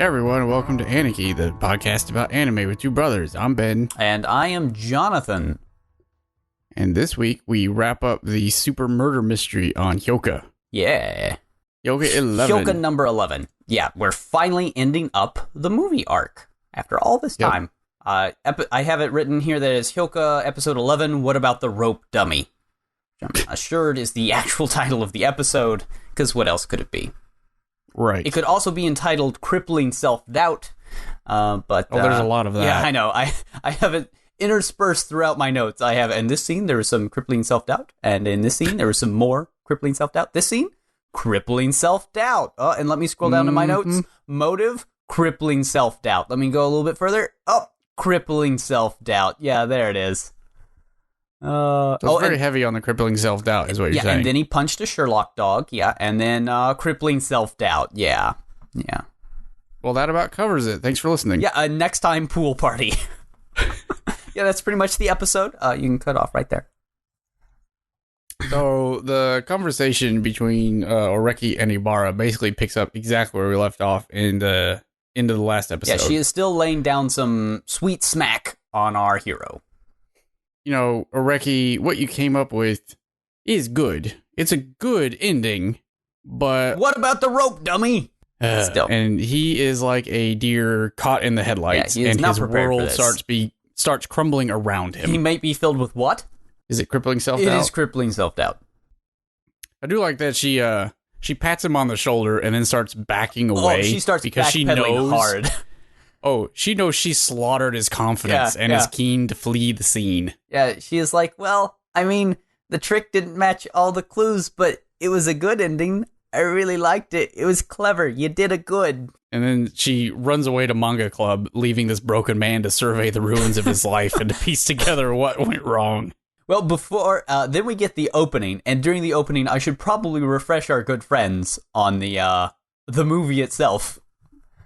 Hey everyone, and welcome to Aniki, the podcast about anime with two brothers. I'm Ben. And I am Jonathan. And this week, we wrap up the super murder mystery on Hyouka. Yeah. Hyouka 11. Hyouka number 11. Yeah, we're finally ending up the movie arc after all this time. I have it written here that it's Hyouka episode 11, What About the Rope Dummy? Which I'm assured is the actual title of the episode, because what else could it be? Right. It could also be entitled Crippling Self-Doubt, but... there's a lot of that. Yeah, I know. I have it interspersed throughout my notes. I have, in this scene, there was some crippling self-doubt, and in this scene, there was some more crippling self-doubt. This scene, crippling self-doubt. And let me scroll down to my notes. Motive, crippling self-doubt. Let me go a little bit further. Oh, crippling self-doubt. Yeah, there it is. So it's very heavy on the crippling self-doubt is what you're saying. Yeah, and then he punched a Sherlock dog, yeah, and then crippling self-doubt, yeah. Well, that about covers it. Thanks for listening. Yeah, next time, pool party. Yeah, that's pretty much the episode. You can cut off right there. So, the conversation between Oreki and Ibarra basically picks up exactly where we left off in the end of the last episode. Yeah, she is still laying down some sweet smack on our hero. You know, Oreki, what you came up with is good. It's a good ending, but... What about the rope, dummy? Still. And he is like a deer caught in the headlights, yeah, he is and not his prepared for world this. starts crumbling around him. He might be filled with what? Is it crippling self-doubt? It is crippling self-doubt. I do like that she pats him on the shoulder and then starts backing away. Oh, she starts because she backpedaling knows hard. Oh, she knows she slaughtered his confidence and is keen to flee the scene. Yeah, she is like, well, I mean, the trick didn't match all the clues, but it was a good ending. I really liked it. It was clever. You did a good. And then she runs away to Manga Club, leaving this broken man to survey the ruins of his life and to piece together what went wrong. Well, then we get the opening, and during the opening, I should probably refresh our good friends on the movie itself.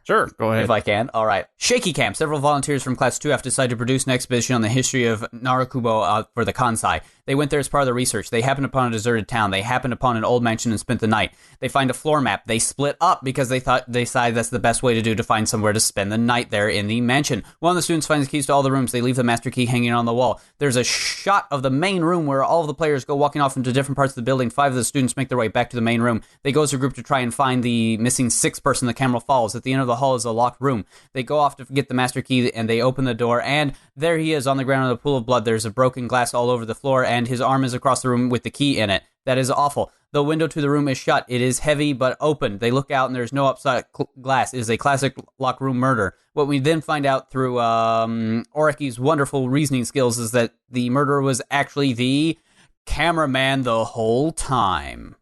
Sure, go ahead. If I can. All right. Shaky Camp. Several volunteers from Class 2 have decided to produce an exhibition on the history of Narakubo for the Kansai. They went there as part of the research. They happened upon a deserted town. They happened upon an old mansion and spent the night. They find a floor map. They split up because they decided that's the best way to find somewhere to spend the night there in the mansion. One of the students finds the keys to all the rooms. They leave the master key hanging on the wall. There's a shot of the main room where all of the players go walking off into different parts of the building. 5 of the students make their way back to the main room. They go as a group to try and find the missing 6th person. The camera falls. At the end of the hall is a locked room. They go off to get the master key, and they open the door, and there he is on the ground in a pool of blood. There's a broken glass all over the floor, and his arm is across the room with the key in it. That is awful. The window to the room is shut. It is heavy but open. They look out, and there's no upside glass. It is a classic locked room murder. What we then find out through Oreki's wonderful reasoning skills is that the murderer was actually the cameraman the whole time.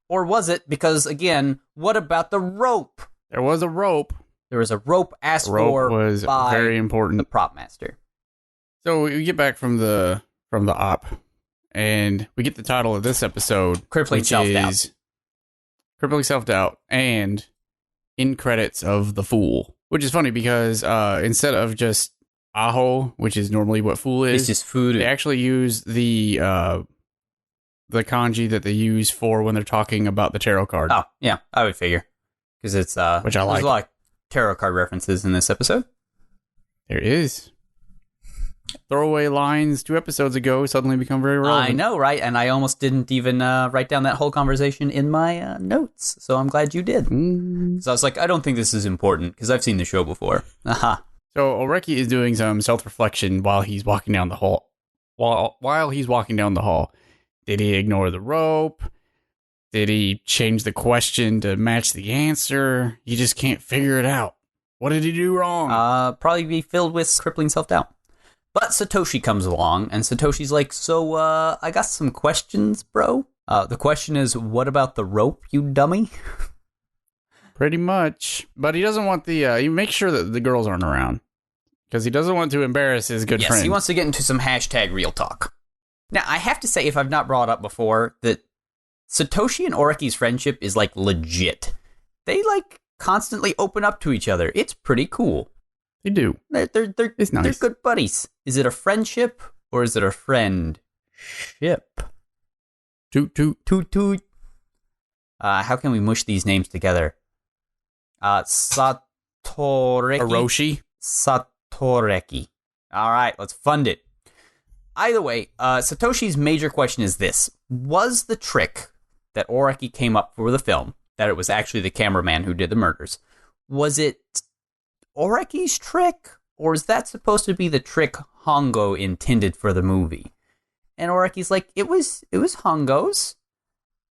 Or was it? Because, again, what about the rope? There was a rope. There was a rope asked for was by very important. The prop master. So we get back from the op, and we get the title of this episode, Crippling Self-Doubt. Crippling Self-Doubt, and in credits of the Fool, which is funny because instead of just Aho, which is normally what Fool is, it's just food. They actually use the kanji that they use for when they're talking about the tarot card. Oh, yeah, I would figure. Because it's, which I like. There's a lot of tarot card references in this episode. There is. Throwaway lines 2 episodes ago suddenly become very relevant. I know, right? And I almost didn't even write down that whole conversation in my notes, so I'm glad you did. So I was like, I don't think this is important, because I've seen the show before. Aha. So Oreki is doing some self-reflection while he's walking down the hall. While he's walking down the hall. Did he ignore the rope? Did he change the question to match the answer? You just can't figure it out. What did he do wrong? Probably be filled with crippling self-doubt. But Satoshi comes along, and Satoshi's like, so, I got some questions, bro. The question is, what about the rope, you dummy? Pretty much. But he doesn't want he makes sure that the girls aren't around. Because he doesn't want to embarrass his good friend. Yes, he wants to get into some hashtag real talk. Now, I have to say, if I've not brought up before, that Satoshi and Oreki's friendship is, like, legit. They, like, constantly open up to each other. It's pretty cool. They do. It's nice. They're good buddies. Is it a friendship, or is it a friendship? Toot, toot. Toot, toot. How can we mush these names together? Satoreki. Hiroshi? Satoreki. All right, let's fund it. Either way, Satoshi's major question is this. Was the trick that Oreki came up for the film, that it was actually the cameraman who did the murders, was it Oreki's trick, or is that supposed to be the trick Hongo intended for the movie? And Oreki's like, it was Hongo's.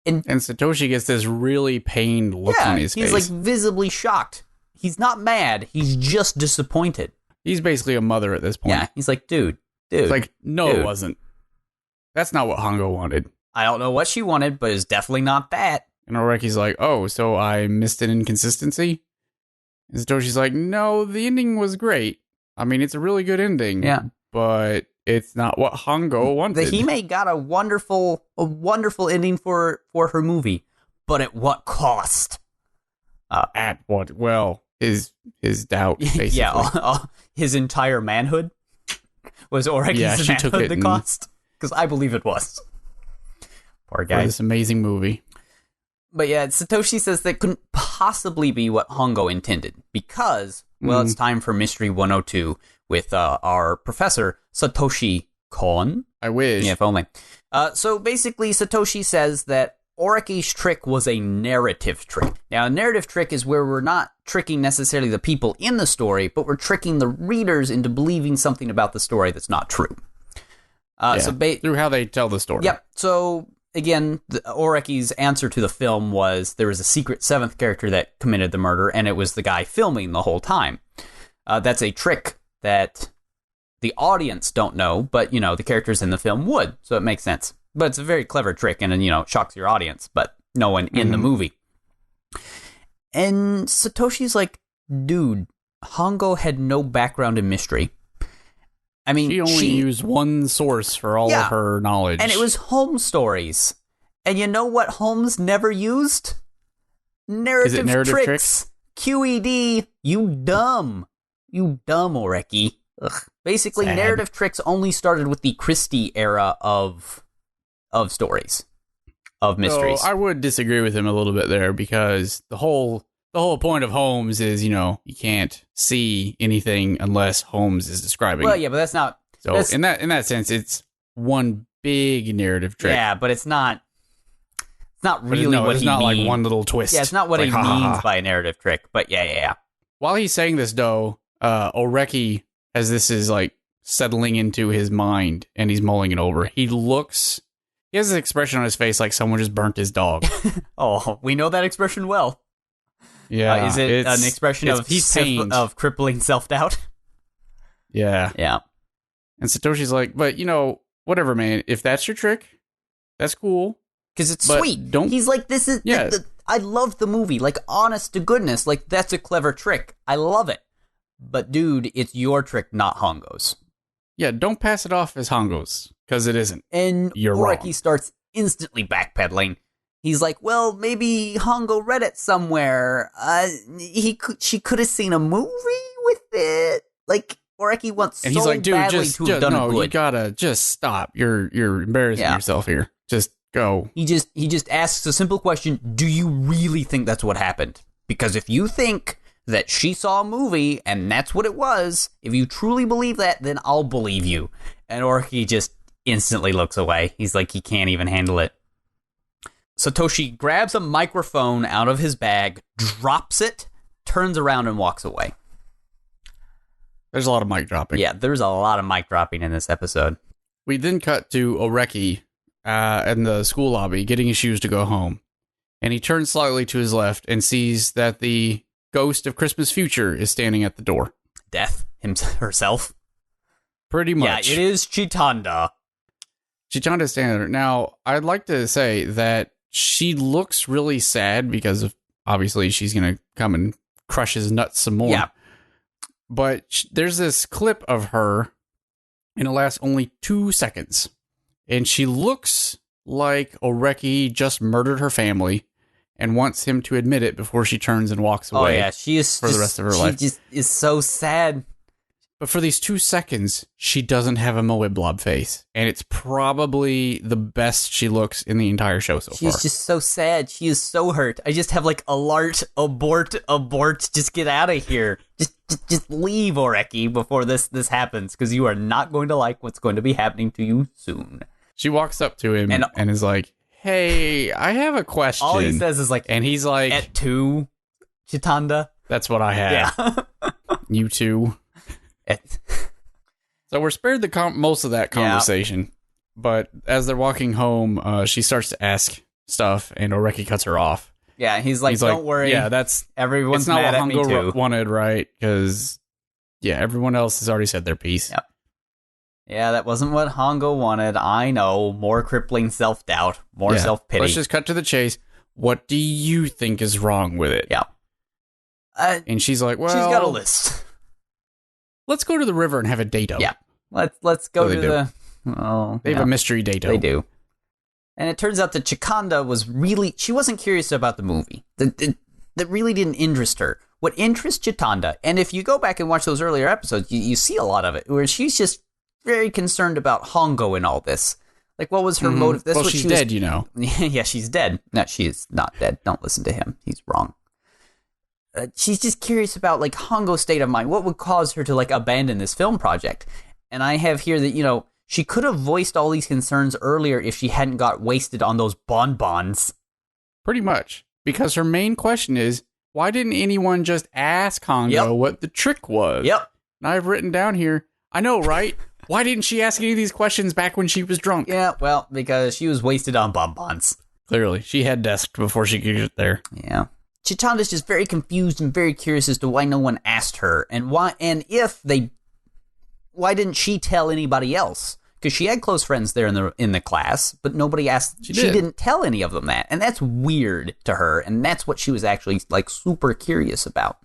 And Satoshi gets this really pained look on his face. He's like visibly shocked. He's not mad. He's just disappointed. He's basically a mother at this point. Yeah, he's like, dude. It's like, no, it wasn't. That's not what Hongo wanted. I don't know what she wanted, but it's definitely not that. And Oreki's like, oh, so I missed an inconsistency? And Satoshi's like, no, the ending was great. I mean, it's a really good ending. Yeah. But it's not what Hongo wanted. The Hime got a wonderful ending for her movie, but at what cost? At what? Well, his doubt, basically. Yeah, his entire manhood? Was Oreki's manhood the cost? Because I believe it was. Poor guy. For this amazing movie. But yeah, Satoshi says that couldn't possibly be what Hongo intended because, well, it's time for Mystery 102 with our professor, Satoshi Kon. I wish. Yeah, if only. So basically, Satoshi says that Oreki's trick was a narrative trick. Now, a narrative trick is where we're not tricking necessarily the people in the story, but we're tricking the readers into believing something about the story that's not true. Through how they tell the story. Yep. So, again, Oreki's answer to the film was there was a secret seventh character that committed the murder, and it was the guy filming the whole time. That's a trick that the audience don't know, but, the characters in the film would, so it makes sense. But it's a very clever trick, and it shocks your audience, but no one in the movie. And Satoshi's like, dude, Hongo had no background in mystery. I mean, she only used one source for all of her knowledge. And it was Holmes stories. And you know what Holmes never used? Narrative tricks. QED, you dumb. You dumb, Oreki. Ugh. Basically, Sad. Narrative tricks only started with the Christie era of stories, of mysteries. So I would disagree with him a little bit there because the whole point of Holmes is, you can't see anything unless Holmes is describing. Well, yeah, but that's not. So in that sense, it's one big narrative trick. Yeah, but it's not. It's not really what he means. It's not like one little twist. Yeah, it's not what he means by a narrative trick. But yeah. While he's saying this, though, Oreki, as this is like settling into his mind and he's mulling it over, he has this expression on his face like someone just burnt his dog. Oh, we know that expression well. Yeah. Is it an expression of crippling self-doubt? Yeah. Yeah. And Satoshi's like, but, whatever, man. If that's your trick, that's cool. Because it's sweet. He's like, this is... Yeah. I love the movie. Like, honest to goodness. Like, that's a clever trick. I love it. But, dude, it's your trick, not Hongo's. Yeah, don't pass it off as Hongo's, because it isn't. And You're Oreki wrong. starts instantly backpedaling. He's like, well, maybe Hongo read it somewhere. She could have seen a movie with it. Like, Oreki wants and so he's like, dude, badly just to have done no, it good. you gotta just stop. You're embarrassing yourself here. Just go. He just asks a simple question: do you really think that's what happened? Because if you think that she saw a movie and that's what it was, if you truly believe that, then I'll believe you. And Oreki just instantly looks away. He's like, he can't even handle it. Satoshi grabs a microphone out of his bag, drops it, turns around and walks away. There's a lot of mic dropping. Yeah, there's a lot of mic dropping in this episode. We then cut to Oreki in the school lobby getting his shoes to go home. And he turns slightly to his left and sees that the ghost of Christmas Future is standing at the door. Death herself. Pretty much. Yeah, it is Chitanda. Chitanda's standing there. Now, I'd like to say that she looks really sad because of, obviously, she's going to come and crush his nuts some more. Yeah. But there's this clip of her, and it lasts only 2 seconds. And she looks like Oreki just murdered her family and wants him to admit it before she turns and walks away. Oh, yeah, she is for the rest of her life. She just is so sad. But for these 2 seconds, she doesn't have a Moe blob face. And it's probably the best she looks in the entire show so far. She's just so sad. She is so hurt. I just have like alert, abort. Just get out of here. Just leave, Oreki, before this happens, because you are not going to like what's going to be happening to you soon. She walks up to him and is like, hey, I have a question. All he says is like, and he's like, at 2, Chitanda. That's what I have. Yeah. You too. So we're spared most of that conversation, but as they're walking home, she starts to ask stuff, and Oreki cuts her off. Yeah, he's like, don't worry. Yeah, everyone's mad at me too. It's not what Hongo wanted, right? Because everyone else has already said their piece. Yep. Yeah, that wasn't what Hongo wanted. I know. More crippling self-doubt, more self-pity. Let's just cut to the chase. What do you think is wrong with it? Yeah. And she's like, well, she's got a list. Let's go to the river and have a date-o. Yeah. Let's go to the... Oh, they have a mystery date-o. They do. And it turns out that Chitanda she wasn't curious about the movie. That really didn't interest her. What interests Chitanda, and if you go back and watch those earlier episodes, you see a lot of it, where she's just very concerned about Hongo and all this. Like, what was her motive? That's what she's dead, you know. Yeah, she's dead. No, she is not dead. Don't listen to him. He's wrong. She's just curious about, like, Hongo's state of mind. What would cause her to, like, abandon this film project? And I have here that, she could have voiced all these concerns earlier if she hadn't got wasted on those bonbons. Pretty much. Because her main question is, why didn't anyone just ask Hongo what the trick was? Yep. And I've written down here, I know, right? Why didn't she ask any of these questions back when she was drunk? Yeah, well, because she was wasted on bonbons. Clearly. She had desked before she could get there. Yeah. Chitanda's just very confused and very curious as to why no one asked her, and why didn't she tell anybody else? Because she had close friends there in the class, but nobody asked. She didn't tell any of them that, and that's weird to her, and that's what she was actually like super curious about.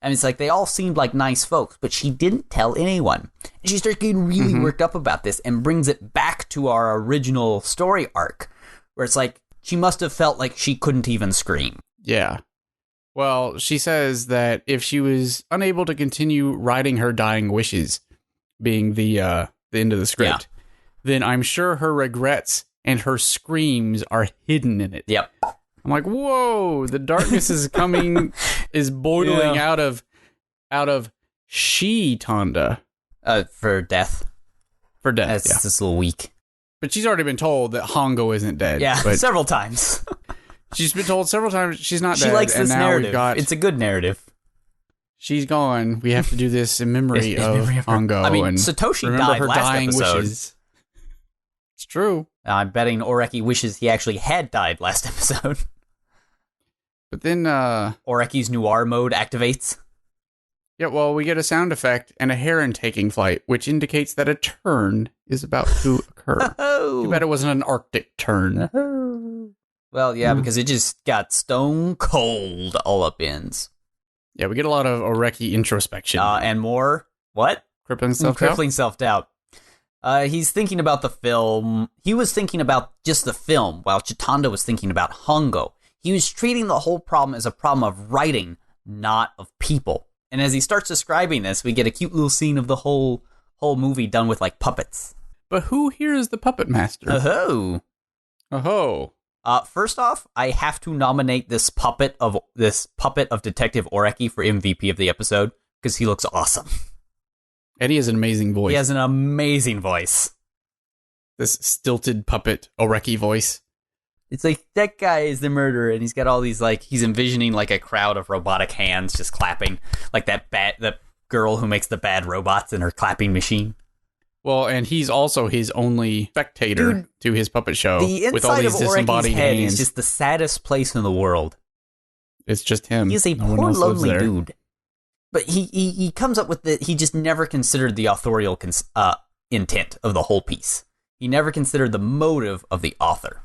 And it's like they all seemed like nice folks, but she didn't tell anyone. And she starts getting really worked up about this, and brings it back to our original story arc, where it's like she must have felt like she couldn't even scream. Yeah. Well, she says that if she was unable to continue writing her dying wishes, being the end of the script, then I'm sure her regrets and her screams are hidden in it. Yep. I'm like, whoa, the darkness is boiling out of Chitanda. For death. For death, That's just a little weak. But she's already been told that Hongo isn't dead. Yeah, but several times. She's been told several times she's not dead. She likes this and now narrative. It's a good narrative. She's gone. We have to do this in memory of Hongo. I mean, and Satoshi died her last dying episode. Wishes. It's true. I'm betting Oreki wishes he actually had died last episode. But then Oreki's noir mode activates. Yeah, well, we get a sound effect and a heron taking flight, which indicates that a turn is about to occur. Too bad it wasn't an Arctic turn. Well, yeah, because it just got stone cold all up ins. Yeah, we get a lot of Oreki introspection. And more, what? Crippling self-doubt? Crippling self-doubt. He's thinking about the film. He was thinking about just the film, while Chitanda was thinking about Hongo. He was treating the whole problem as a problem of writing, not of people. And as he starts describing this, we get a cute little scene of the whole movie done with, like, puppets. But who here is the puppet master? Oh. First off, I have to nominate this puppet of Detective Oreki for MVP of the episode, because he looks awesome. And he has an amazing voice. He has an amazing voice. This stilted puppet Oreki voice. It's like, that guy is the murderer, and he's got all these, like, he's envisioning, like, a crowd of robotic hands just clapping, like the girl who makes the bad robots in her clapping machine. Well, and he's also his only spectator to his puppet show. The inside with all these of Oreki's disembodied head hands. is just the saddest place in the world. It's just him. He's a poor, lonely dude. But he comes up with he just never considered the authorial intent of the whole piece. He never considered the motive of the author.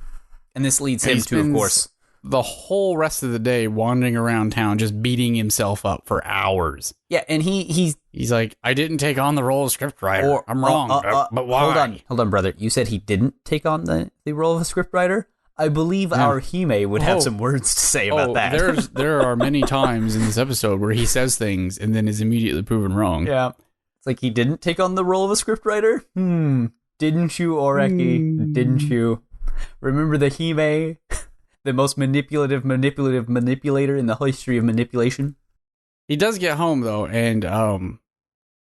And this leads him to, of course, the whole rest of the day wandering around town just beating himself up for hours. Yeah, and he's like, I didn't take on the role of scriptwriter. I'm wrong. But why? Hold on, brother. You said he didn't take on the role of a scriptwriter? I believe our Hime would have some words to say about that. There are many times in this episode where he says things and then is immediately proven wrong. Yeah. It's like he didn't take on the role of a scriptwriter? Didn't you, Oreki? Didn't you? Remember the Hime? The most manipulative manipulator in the history of manipulation? He does get home, though, and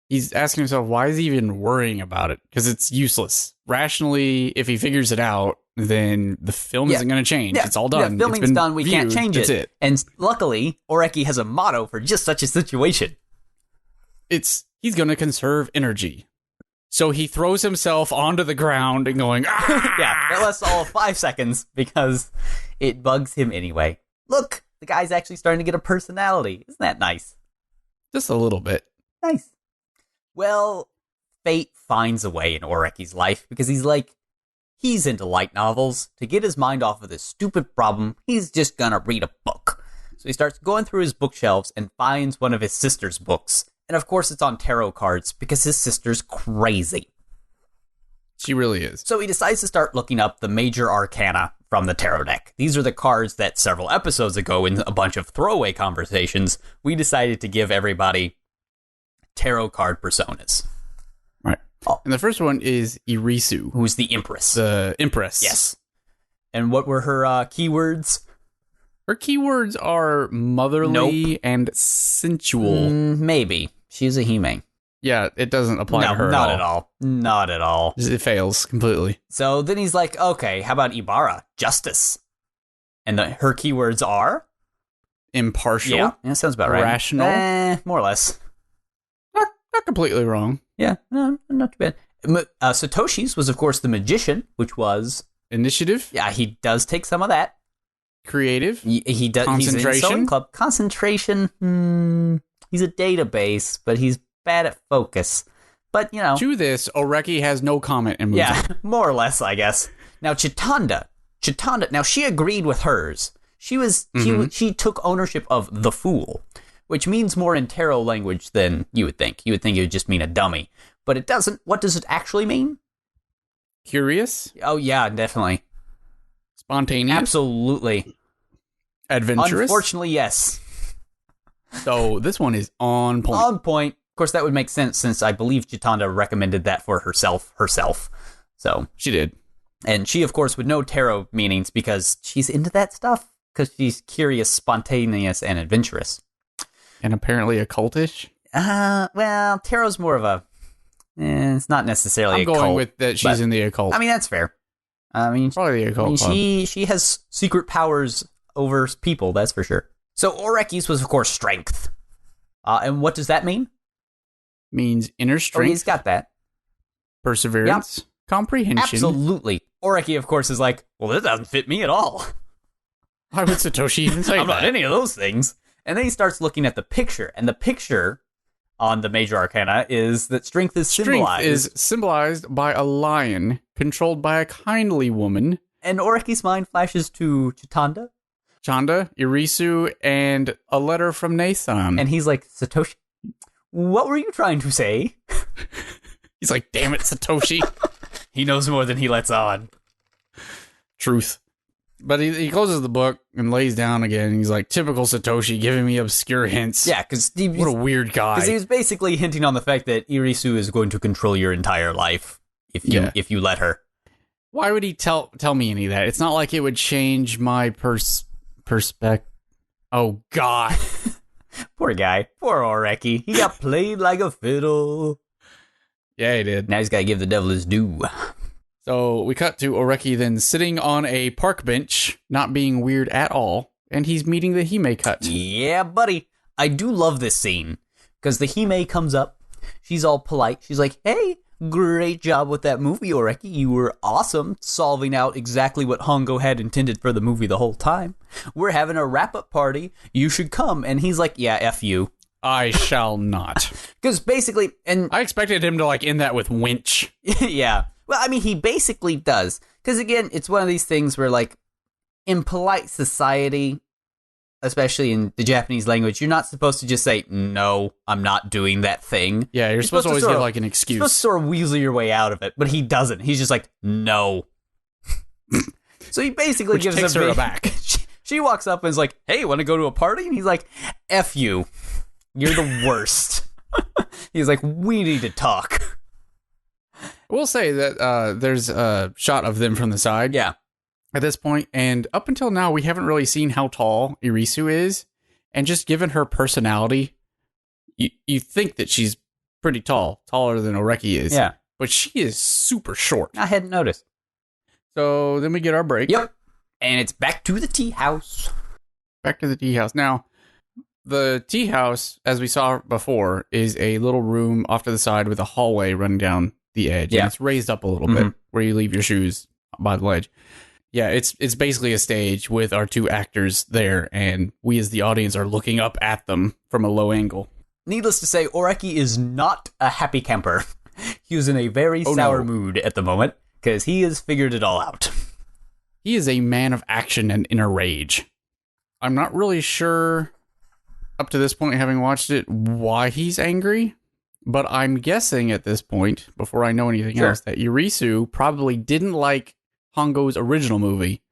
he's asking himself, why is he even worrying about it? Because it's useless. Rationally, if he figures it out, then the film isn't going to change. It's all done. Yeah, filming's done. We can't change it. That's it. And luckily, Oreki has a motto for just such a situation. He's going to conserve energy. So he throws himself onto the ground and going, ah! Yeah, it lasts all 5 seconds because it bugs him anyway. Look, the guy's actually starting to get a personality. Isn't that nice? Just a little bit. Nice. Well, fate finds a way in Oreki's life because he's into light novels. To get his mind off of this stupid problem, he's just gonna read a book. So he starts going through his bookshelves and finds one of his sister's books. And of course it's on tarot cards because his sister's crazy. She really is. So he decides to start looking up the major arcana from the tarot deck. These are the cards that several episodes ago in a bunch of throwaway conversations, we decided to give everybody tarot card personas. Right. Oh. And the first one is Irisu. Who's the Empress. The Empress. Yes. And what were her keywords? Her keywords are motherly and sensual. Maybe. She's a Hime. Yeah, it doesn't apply to her not at all. Not at all. It fails completely. So then he's like, okay, how about Ibarra? Justice. And her keywords are? Impartial. Yeah, sounds about right. Rational. More or less. Not completely wrong. Yeah, no, not too bad. Satoshi's was, of course, the Magician, which was... Initiative. Yeah, he does take some of that. Creative. He does. Concentration. He's in Sewing Club. Concentration. He's a database, but he's bad at focus. But, you know. To this, Oreki has no comment and moves Yeah, on. more or less, I guess. Now, Chitanda. Now, she agreed with hers. She took ownership of the Fool, which means more in tarot language than you would think. You would think it would just mean a dummy. But it doesn't. What does it actually mean? Curious. Oh, yeah, definitely. Spontaneous. Absolutely. Adventurous. Unfortunately, yes. So this one is on point. On point. Of course, that would make sense since I believe Chitanda recommended that for herself. So she did. And she, of course, would know tarot meanings because she's into that stuff. Because she's curious, spontaneous, and adventurous. And apparently occultish. Well, tarot's more of a... it's not necessarily I'm going with that she's in the occult. I mean, that's fair. I mean, probably the occult. She has secret powers over people, that's for sure. So Oreki's was, of course, strength. And what does that mean? Means inner strength. Oh, he's got that. Perseverance. Yep. Comprehension. Absolutely. Oreki, of course, is like, well, this doesn't fit me at all. Why would Satoshi even say I'm not any of those things. And then he starts looking at the picture, and the picture on the major arcana is that strength is symbolized. Strength is symbolized by a lion controlled by a kindly woman. And Oreki's mind flashes to Chitanda, Irisu, and a letter from Nathan. And he's like, Satoshi, what were you trying to say? He's like, damn it, Satoshi. He knows more than he lets on. Truth. But he closes the book and lays down again. He's like, typical Satoshi, giving me obscure hints. Yeah, because... What a weird guy. Because he was basically hinting on the fact that Irisu is going to control your entire life if you let her. Why would he tell me any of that? It's not like it would change my perspective. Oh, God. Poor guy. Poor Oreki. He got played like a fiddle. Yeah, he did. Now he's got to give the devil his due. So we cut to Oreki then sitting on a park bench, not being weird at all, and he's meeting the Hime cut. Yeah, buddy. I do love this scene, because the Hime comes up. She's all polite. She's like, hey, great job with that movie, Oreki. You were awesome, solving out exactly what Hongo had intended for the movie the whole time. We're having a wrap-up party. You should come. And he's like, yeah, F you. I shall not. Because basically... and I expected him to end that with winch. Yeah. Well, I mean, he basically does. Because, again, it's one of these things where, in polite society, especially in the Japanese language, you're not supposed to just say, no, I'm not doing that thing. Yeah, you're supposed to always give, an excuse. You're supposed to sort of weasel your way out of it, but he doesn't. He's just like, no. So he basically gives her aback. She walks up and is like, hey, want to go to a party? And he's like, F you. You're the worst. He's like, we need to talk. We'll say that there's a shot of them from the side. Yeah. At this point, and up until now, we haven't really seen how tall Irisu is, and just given her personality, you think that she's pretty tall, taller than Oreki is. Yeah. But she is super short. I hadn't noticed. So then we get our break. Yep. And it's back to the tea house. Back to the tea house. Now, the tea house, as we saw before, is a little room off to the side with a hallway running down the edge. Yeah. And it's raised up a little bit where you leave your shoes by the ledge. Yeah, it's basically a stage with our two actors there, and we as the audience are looking up at them from a low angle. Needless to say, Oreki is not a happy camper. He was in a very sour mood at the moment, because he has figured it all out. He is a man of action and inner rage. I'm not really sure, up to this point, having watched it, why he's angry, but I'm guessing at this point, before I know anything else, that Irisu probably didn't like Hongo's original movie,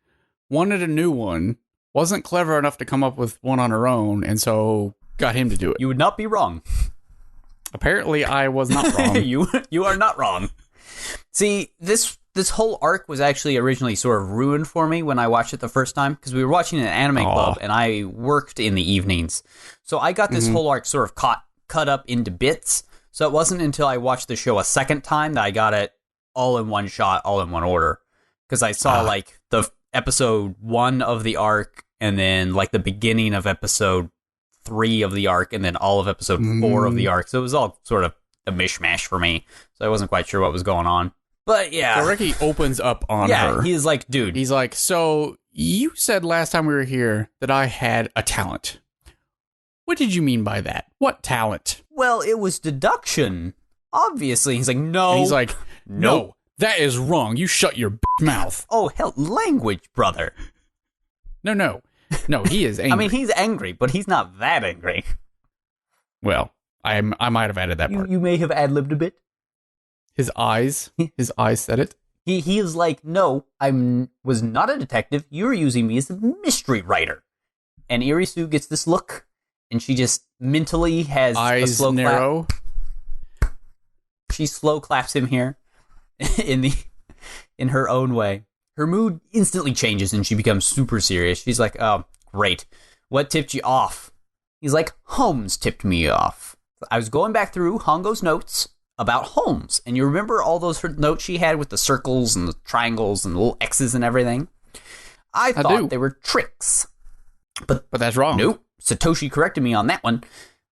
wanted a new one, wasn't clever enough to come up with one on her own, and so got him to do it. You would not be wrong. Apparently, I was not wrong. You are not wrong. See, this whole arc was actually originally sort of ruined for me when I watched it the first time, because we were watching an anime club, and I worked in the evenings. So I got this whole arc sort of cut up into bits, so it wasn't until I watched the show a second time that I got it all in one shot, all in one order. Because I saw, like, the episode 1 of the arc, and then, like, the beginning of episode 3 of the arc, and then all of episode 4 of the arc. So it was all sort of a mishmash for me. So I wasn't quite sure what was going on. But, yeah. Oreki opens up on her. Yeah, he's like, dude. He's like, so, you said last time we were here that I had a talent. What did you mean by that? What talent? Well, it was deduction. Obviously. He's like, no. And he's like, no. That is wrong. You shut your mouth. Oh, hell, language, brother. No, he is angry. I mean, he's angry, but he's not that angry. Well, I might have added that part. You may have ad-libbed a bit. His eyes said it. He is like, no, was not a detective. You're using me as a mystery writer. And Irisu gets this look, and she just mentally has eyes a slow narrow. Clap. She slow claps him here. in her own way. Her mood instantly changes and she becomes super serious. She's like, oh, great. What tipped you off? He's like, Holmes tipped me off. I was going back through Hongo's notes about Holmes, and you remember all those notes she had with the circles and the triangles and the little X's and everything? I thought they were tricks. But that's wrong. Nope. Satoshi corrected me on that one.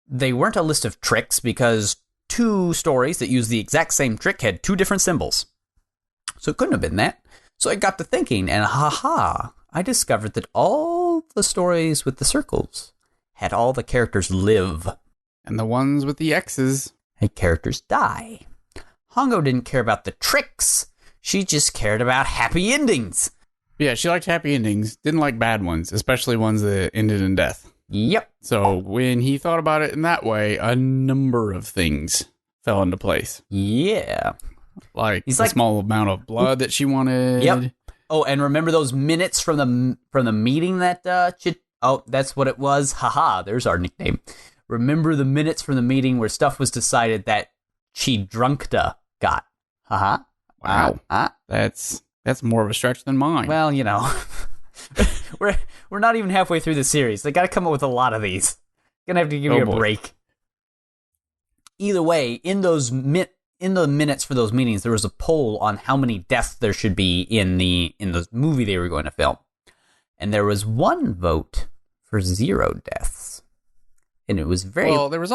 They weren't a list of tricks because 2 stories that used the exact same trick had 2 different symbols. So it couldn't have been that. So I got to thinking, and I discovered that all the stories with the circles had all the characters live. And the ones with the X's had characters die. Hongo didn't care about the tricks. She just cared about happy endings. Yeah, she liked happy endings, didn't like bad ones, especially ones that ended in death. Yep. So when he thought about it in that way, a number of things fell into place. Yeah. Like the small amount of blood that she wanted. Yep. Oh, and remember those minutes from the meeting that that's what it was. Haha, there's our nickname. Remember the minutes from the meeting where stuff was decided that Chitanda got. Haha. Wow. That's more of a stretch than mine. Well, you know. We're not even halfway through the series. They got to come up with a lot of these. Gonna have to give you a break. Either way, in the minutes for those meetings, there was a poll on how many deaths there should be in the movie they were going to film, and there was 1 vote for 0 deaths, and it was very well. There was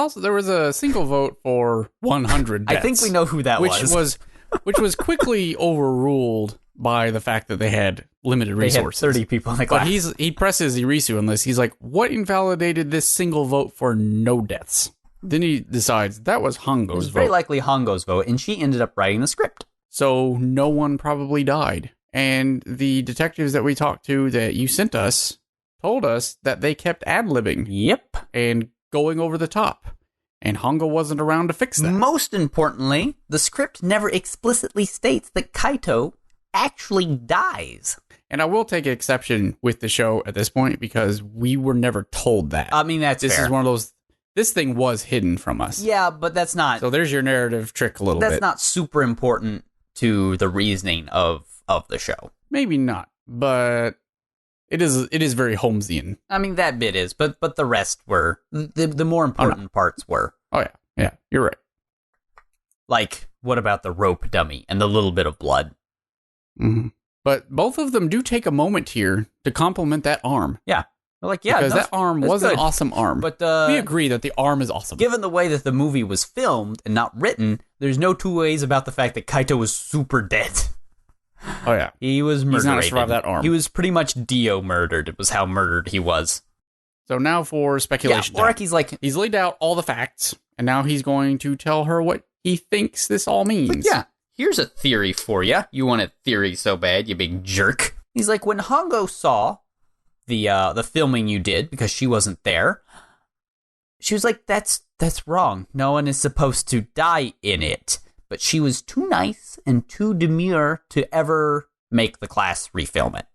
a single vote for 100 deaths. I think we know who that was. Which was quickly overruled by the fact that they had limited resources. They had 30 people in the class. But he presses Irisu on this. He's like, what invalidated this single vote for no deaths? Then he decides that was Hongo's vote. It was very likely Hongo's vote, and she ended up writing the script. So no one probably died. And the detectives that we talked to that you sent us told us that they kept ad-libbing. Yep. And going over the top. And Hongo wasn't around to fix that. Most importantly, the script never explicitly states that Kaito actually dies. And I will take exception with the show at this point because we were never told that. I mean, that's this fair. Is one of those. this thing was hidden from us. Yeah, but that's not... So there's your narrative trick a little bit. That's not super important to the reasoning of the show. Maybe not, but it is very Holmesian. I mean, that bit is, but the rest were... The more important parts were. Oh, yeah. Yeah, you're right. Like, what about the rope dummy and the little bit of blood? Mm-hmm. But both of them do take a moment here to compliment that arm. Yeah. They're like, yeah, because that arm was an awesome arm. But we agree that the arm is awesome. Given the way that the movie was filmed and not written, there's no two ways about the fact that Kaito was super dead. Oh, yeah. He was murdered. He's not survived that arm. He was pretty much Dio murdered. It was how murdered he was. So now for speculation. Yeah, Oreki's like... He's laid out all the facts, and now he's going to tell her what he thinks this all means. Like, yeah, here's a theory for you. You want a theory so bad, you big jerk. He's like, when Hongo saw the filming you did, because she wasn't there, she was like, that's wrong. No one is supposed to die in it. But she was too nice and too demure to ever make the class refilm it.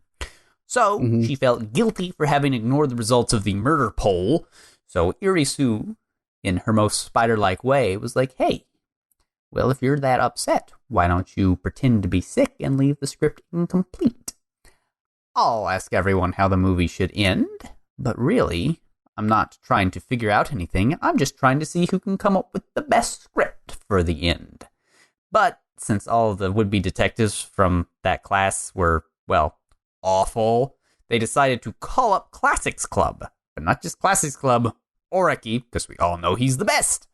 So she felt guilty for having ignored the results of the murder poll. So Irisu, in her most spider-like way, was like, hey, well, if you're that upset, why don't you pretend to be sick and leave the script incomplete? I'll ask everyone how the movie should end, but really, I'm not trying to figure out anything. I'm just trying to see who can come up with the best script for the end. But since all of the would-be detectives from that class were, well, awful, they decided to call up Classics Club. But not just Classics Club, Oreki, because we all know he's the best.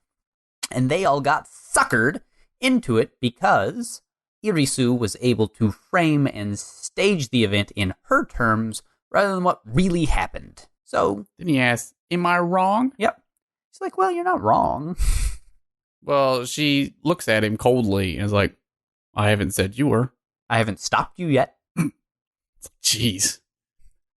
And they all got suckered into it because Irisu was able to frame and stage the event in her terms rather than what really happened. So... Then he asked, am I wrong? Yep. She's like, well, you're not wrong. Well, she looks at him coldly and is like, I haven't said you were. I haven't stopped you yet. Jeez.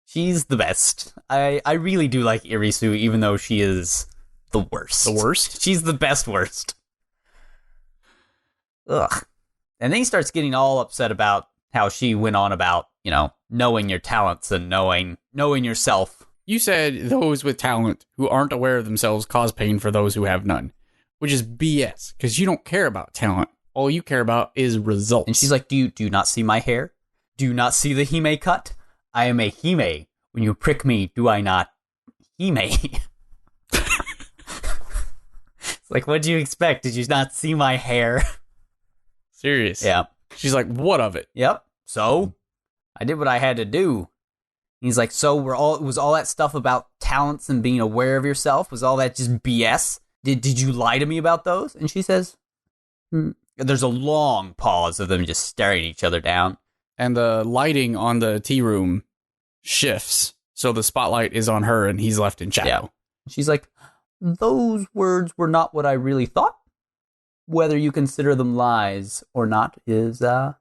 She's the best. I really do like Irisu, even though she is the worst. The worst? She's the best worst. Ugh. And then he starts getting all upset about how she went on about, knowing your talents and knowing yourself. You said those with talent who aren't aware of themselves cause pain for those who have none. Which is BS, because you don't care about talent. All you care about is results. And she's like, do you not see my hair? Do you not see the Hime cut? I am a Hime. When you prick me, do I not Hime? It's like, what do you expect? Did you not see my hair? Serious. Yeah. She's like, what of it? Yep. So, I did what I had to do. He's like, so was all that stuff about talents and being aware of yourself, was all that just BS? Did you lie to me about those? And she says, There's a long pause of them just staring each other down. And the lighting on the tea room shifts. So the spotlight is on her and he's left in shadow. Yeah. She's like, those words were not what I really thought. Whether you consider them lies or not is up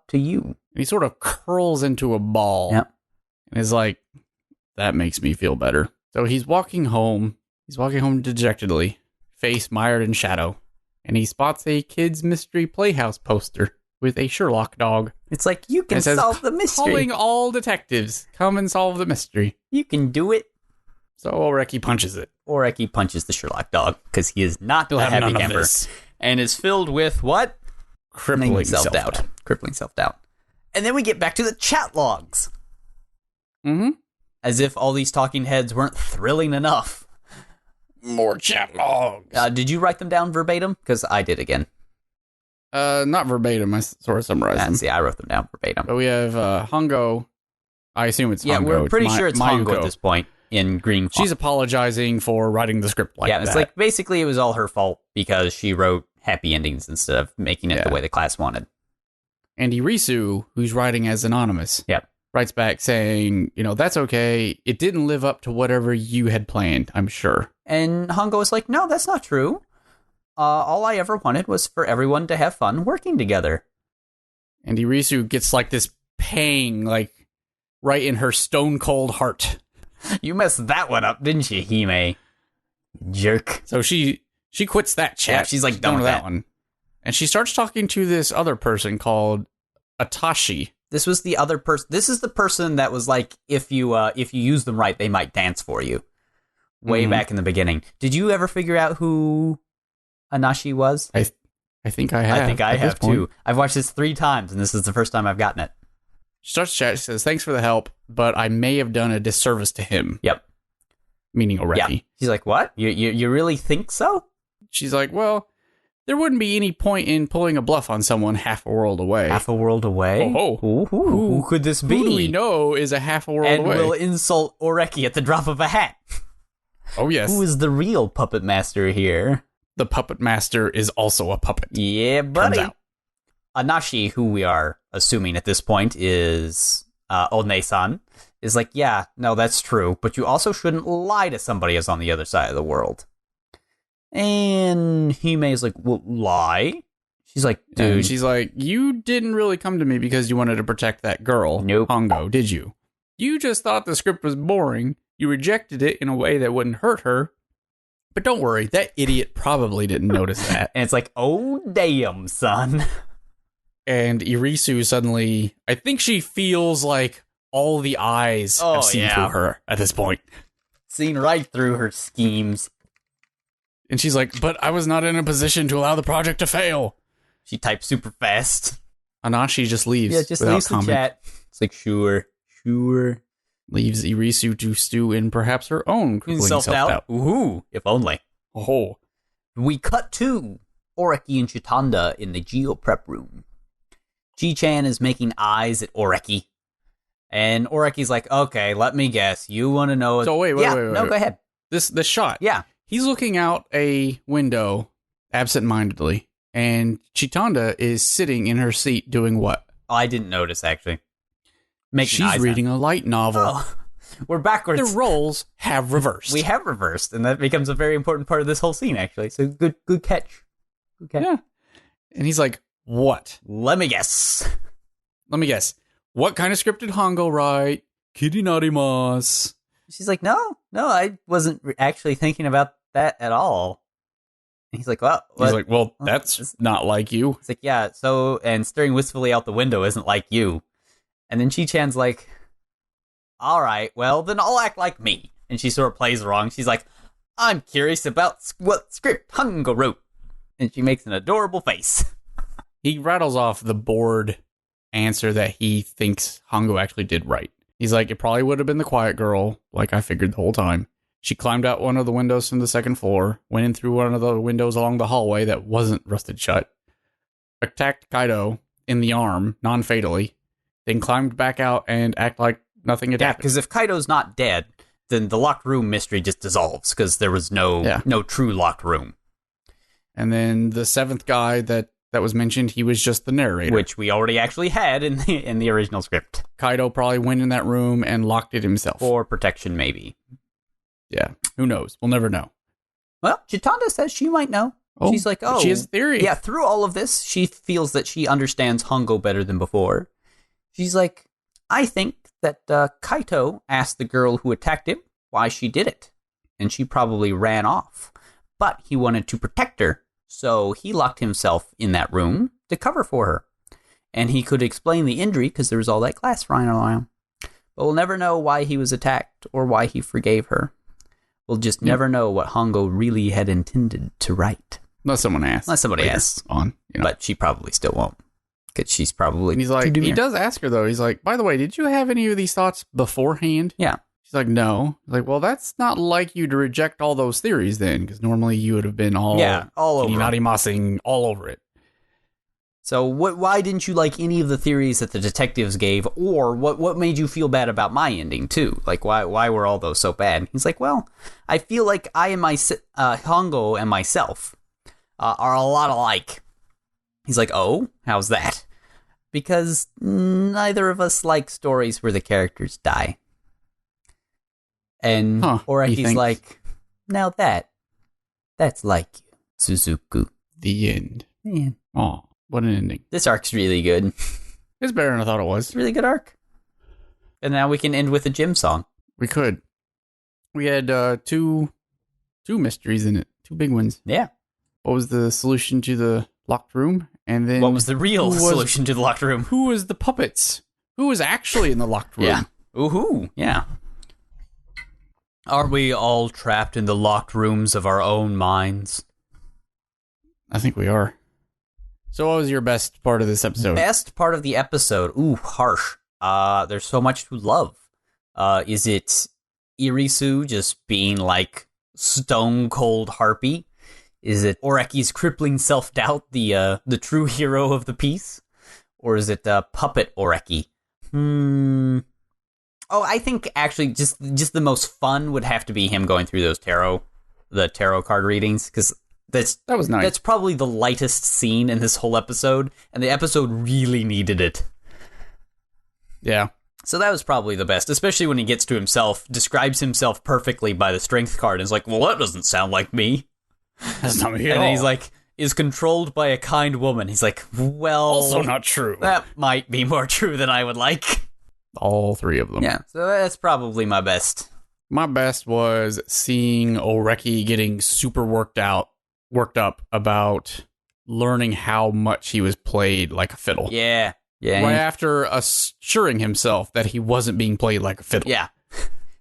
to you. And he sort of curls into a ball. Yep. And is like, that makes me feel better. So he's walking home. He's walking home dejectedly, face mired in shadow. And he spots a Kids Mystery Playhouse poster with a Sherlock dog. It's like, you can solve the mystery. Calling all detectives, come and solve the mystery. You can do it. So Oreki punches it. Oreki punches the Sherlock dog, because he is not a happy camper. And is filled with what? Crippling self-doubt. Crippling self-doubt. And then we get back to the chat logs. Mm-hmm. As if all these talking heads weren't thrilling enough. More chat logs. Did you write them down verbatim? Because I did again. Not verbatim. I sort of summarized them. See, I wrote them down verbatim. But we have Hongo. I assume it's Hongo. Yeah, we're pretty sure it's Mayuko. Hongo at this point in green font. She's apologizing for writing the script like that. Yeah, it's like basically it was all her fault because she wrote happy endings instead of making it the way the class wanted. And Irisu, who's writing as anonymous, writes back saying, that's okay. It didn't live up to whatever you had planned, I'm sure. And Hongo is like, no, that's not true. All I ever wanted was for everyone to have fun working together. And Irisu gets like this pang, like right in her stone cold heart. You messed that one up, didn't you, Hime? Jerk. So she quits that chat. Yeah, she's like done with that one. And she starts talking to this other person called Atashi. This was the other person. This is the person that was like, if you use them right, they might dance for you. way back in the beginning. Did you ever figure out who Anashi was? I think I have. I think I have too. I've watched this 3 times, and this is the first time I've gotten it. She starts to chat. She says, "Thanks for the help, but I may have done a disservice to him." Yep. Meaning Oreki. Yeah. She's like, what? You really think so? She's like, well, there wouldn't be any point in pulling a bluff on someone half a world away. Half a world away? Oh, Who could this be? Who do we know is a half a world and away? And will insult Oreki at the drop of a hat. Oh, yes. Who is the real puppet master here? The puppet master is also a puppet. Yeah, buddy. Turns out. Anashi, who we are assuming at this point is One-san, is like, yeah, no, that's true, but you also shouldn't lie to somebody who's on the other side of the world. And Himei's like, well, lie? She's like, dude. And she's like, you didn't really come to me because you wanted to protect that girl, nope. Hongo, did you? You just thought the script was boring. You rejected it in a way that wouldn't hurt her. But don't worry, that idiot probably didn't notice that. And it's like, oh, damn, son. And Irisu suddenly, I think she feels like all the eyes have seen through her at this point. Seen right through her schemes. And she's like, but I was not in a position to allow the project to fail. She types super fast. Anashi just leaves. Yeah, just leaves the chat. It's like, sure. Leaves Irisu to stew in perhaps her own crippling self-doubt. Ooh, if only. Oh. We cut to Oreki and Chitanda in the Geo prep room. Chi-chan is making eyes at Oreki. And Oreki's like, okay, let me guess. You want to know... So wait. No, go ahead. This shot. Yeah. He's looking out a window absent-mindedly. And Chitanda is sitting in her seat doing what? Oh, I didn't notice, actually. She's reading a light novel. Oh, we're backwards. The roles have reversed. We have reversed, and that becomes a very important part of this whole scene, actually. So good catch. Good catch. Yeah. And he's like, what? Let me guess. What kind of script did Hongo write? Kitty narimasu. She's like, no, I wasn't actually thinking about that at all. And he's like, well, what? He's like, well, that's not like you. It's like, yeah, so, and staring wistfully out the window isn't like you. And then Chi-chan's like, all right, well, then I'll act like me. And she sort of plays along. She's like, I'm curious about what script Hongo wrote. And she makes an adorable face. He rattles off the bored answer that he thinks Hongo actually did right. He's like, it probably would have been the quiet girl, like I figured the whole time. She climbed out one of the windows from the second floor, went in through one of the windows along the hallway that wasn't rusted shut, attacked Kaido in the arm, non-fatally, then climbed back out and act like nothing had happened. Because if Kaido's not dead, then the locked room mystery just dissolves, because there was no true locked room. And then the 7th guy that was mentioned, he was just the narrator. Which we already actually had in the original script. Kaido probably went in that room and locked it himself. For protection, maybe. Yeah, who knows? We'll never know. Well, Chitanda says she might know. Oh, she's like, oh. She has a theory. Yeah, through all of this, she feels that she understands Hongo better than before. She's like, I think that Kaito asked the girl who attacked him why she did it. And she probably ran off. But he wanted to protect her. So he locked himself in that room to cover for her. And he could explain the injury because there was all that glass flying around. But we'll never know why he was attacked or why he forgave her. We'll just never know what Hongo really had intended to write. Unless someone asks. But she probably still won't. Because she's probably... And he's like, he does ask her, though. He's like, by the way, did you have any of these thoughts beforehand? Yeah. She's like, no. He's like, well, that's not like you to reject all those theories then, because normally you would have been all over narimasing all over it. So why didn't you like any of the theories that the detectives gave, or what made you feel bad about my ending, too? Like, why were all those so bad? He's like, well, I feel like I and Hongo and myself are a lot alike. He's like, oh, how's that? Because neither of us like stories where the characters die. And Oreki's like, now that's like you, Suzuku. The end. Man. Oh, what an ending. This arc's really good. It's better than I thought it was. It's a really good arc. And now we can end with a Jim song. We could. We had two mysteries in it. 2 big ones. Yeah. What was the solution to the locked room? And then what was the real solution to the locked room? Who was the puppets? Who was actually in the locked room? Yeah. Ooh-hoo. Yeah. Aren't we all trapped in the locked rooms of our own minds? I think we are. So what was your best part of this episode? Best part of the episode? Ooh, harsh. There's so much to love. Is it Irisu just being like stone cold harpy? Is it Oreki's crippling self-doubt, the true hero of the piece? Or is it puppet Oreki? Oh, I think actually just the most fun would have to be him going through the tarot card readings, because that was nice. That's probably the lightest scene in this whole episode, and the episode really needed it. Yeah. So that was probably the best, especially when he gets to himself, describes himself perfectly by the strength card, and is like, well, that doesn't sound like me. That's not me at all. And then he's like, is controlled by a kind woman. He's like, well... Also not true. That might be more true than I would like. All three of them. Yeah, so that's probably my best. My best was seeing Oreki getting super worked up about learning how much he was played like a fiddle. Yeah. Right after assuring himself that he wasn't being played like a fiddle. Yeah.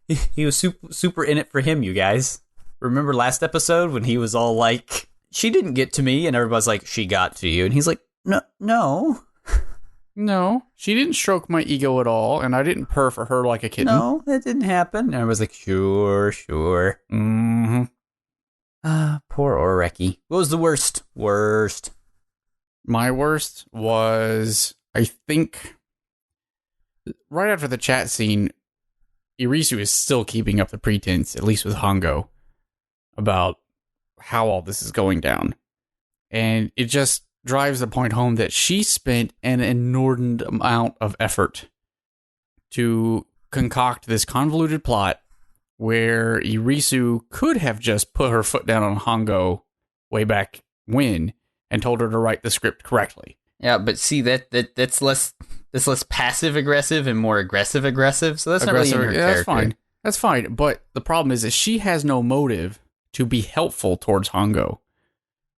He was super in it for him, you guys. Remember last episode when he was all like, she didn't get to me, and everybody's like, she got to you. And he's like, no. No, she didn't stroke my ego at all, and I didn't purr for her like a kitten. No, that didn't happen. And everybody's like, sure. Mm-hmm. Poor Oreki. What was the worst? My worst was, I think, right after the chat scene, Irisu is still keeping up the pretense, at least with Hongo, about how all this is going down. And it just drives the point home that she spent an inordinate amount of effort to concoct this convoluted plot where Irisu could have just put her foot down on Hongo way back when and told her to write the script correctly. Yeah, but see, that's less passive aggressive and more aggressive. So that's not really in her character. That's fine. But the problem is that she has no motive to be helpful towards Hongo.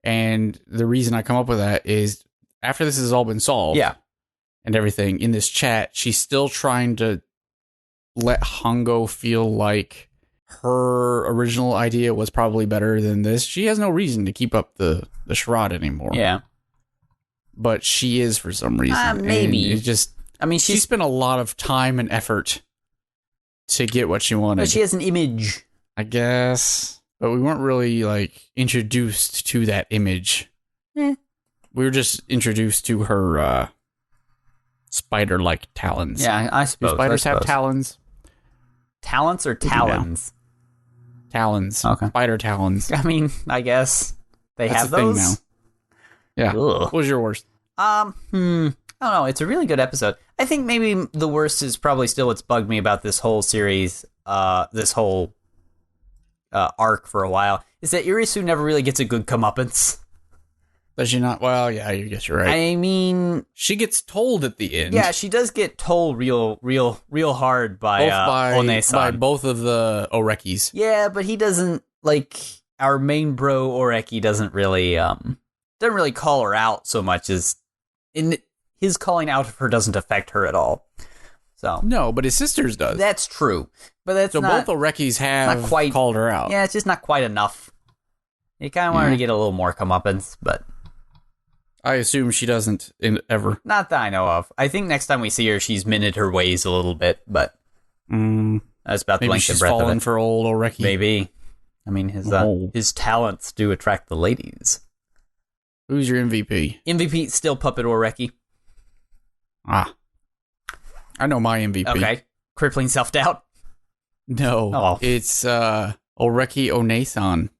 And the reason I come up with that is after this has all been solved, and everything in this chat, she's still trying to let Hongo feel like her original idea was probably better than this. She has no reason to keep up the charade anymore. Yeah. But she is for some reason. Maybe. And it's just, I mean, she spent a lot of time and effort to get what she wanted. But she has an image. I guess. But we weren't really, like, introduced to that image. We were just introduced to her spider-like talons. Yeah, I suppose. Do spiders have talons? Talents or talons? Talons. Okay. Spider talons. I mean, I guess they That's have the thing those. now. Yeah. Ugh. What was your worst? I don't know. It's a really good episode. I think maybe the worst is probably still what's bugged me about this whole series, this whole arc for a while, is that Irisu never really gets a good comeuppance. Does she not? Well, yeah, I guess you're right. I mean, she gets told at the end. Yeah, she does get told real hard by One-san. By both of the Orekis. Yeah, but he doesn't, like, our main bro Oreki doesn't really call her out so much as in his calling out of her doesn't affect her at all. So no, but his sisters does. That's true, but that's both Orekis have called her out. Yeah, it's just not quite enough. You kind of want her to get a little more comeuppance, but I assume she doesn't ever. Not that I know of. I think next time we see her, she's minted her ways a little bit, but that's about the length and breadth of it. Maybe she's fallen for old Oreki. Maybe. I mean, his talents do attract the ladies. Who's your MVP? MVP still Puppet Oreki. I know my MVP. Okay. Crippling self-doubt? No. It's Oreki One-san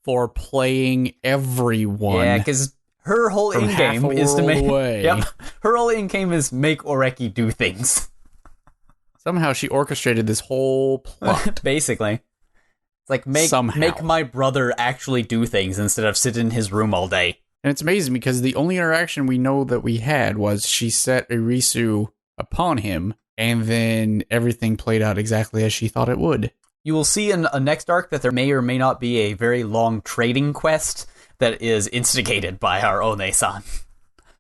for playing everyone. Yeah, because her whole in-game is to make... Yep. Her whole in-game is make Oreki do things. Somehow she orchestrated this whole plot. Basically. It's like, make my brother actually do things instead of sit in his room all day. And it's amazing because the only interaction we know that we had was she set Irisu upon him, and then everything played out exactly as she thought it would. You will see in a next arc that there may or may not be a very long trading quest that is instigated by our One-san.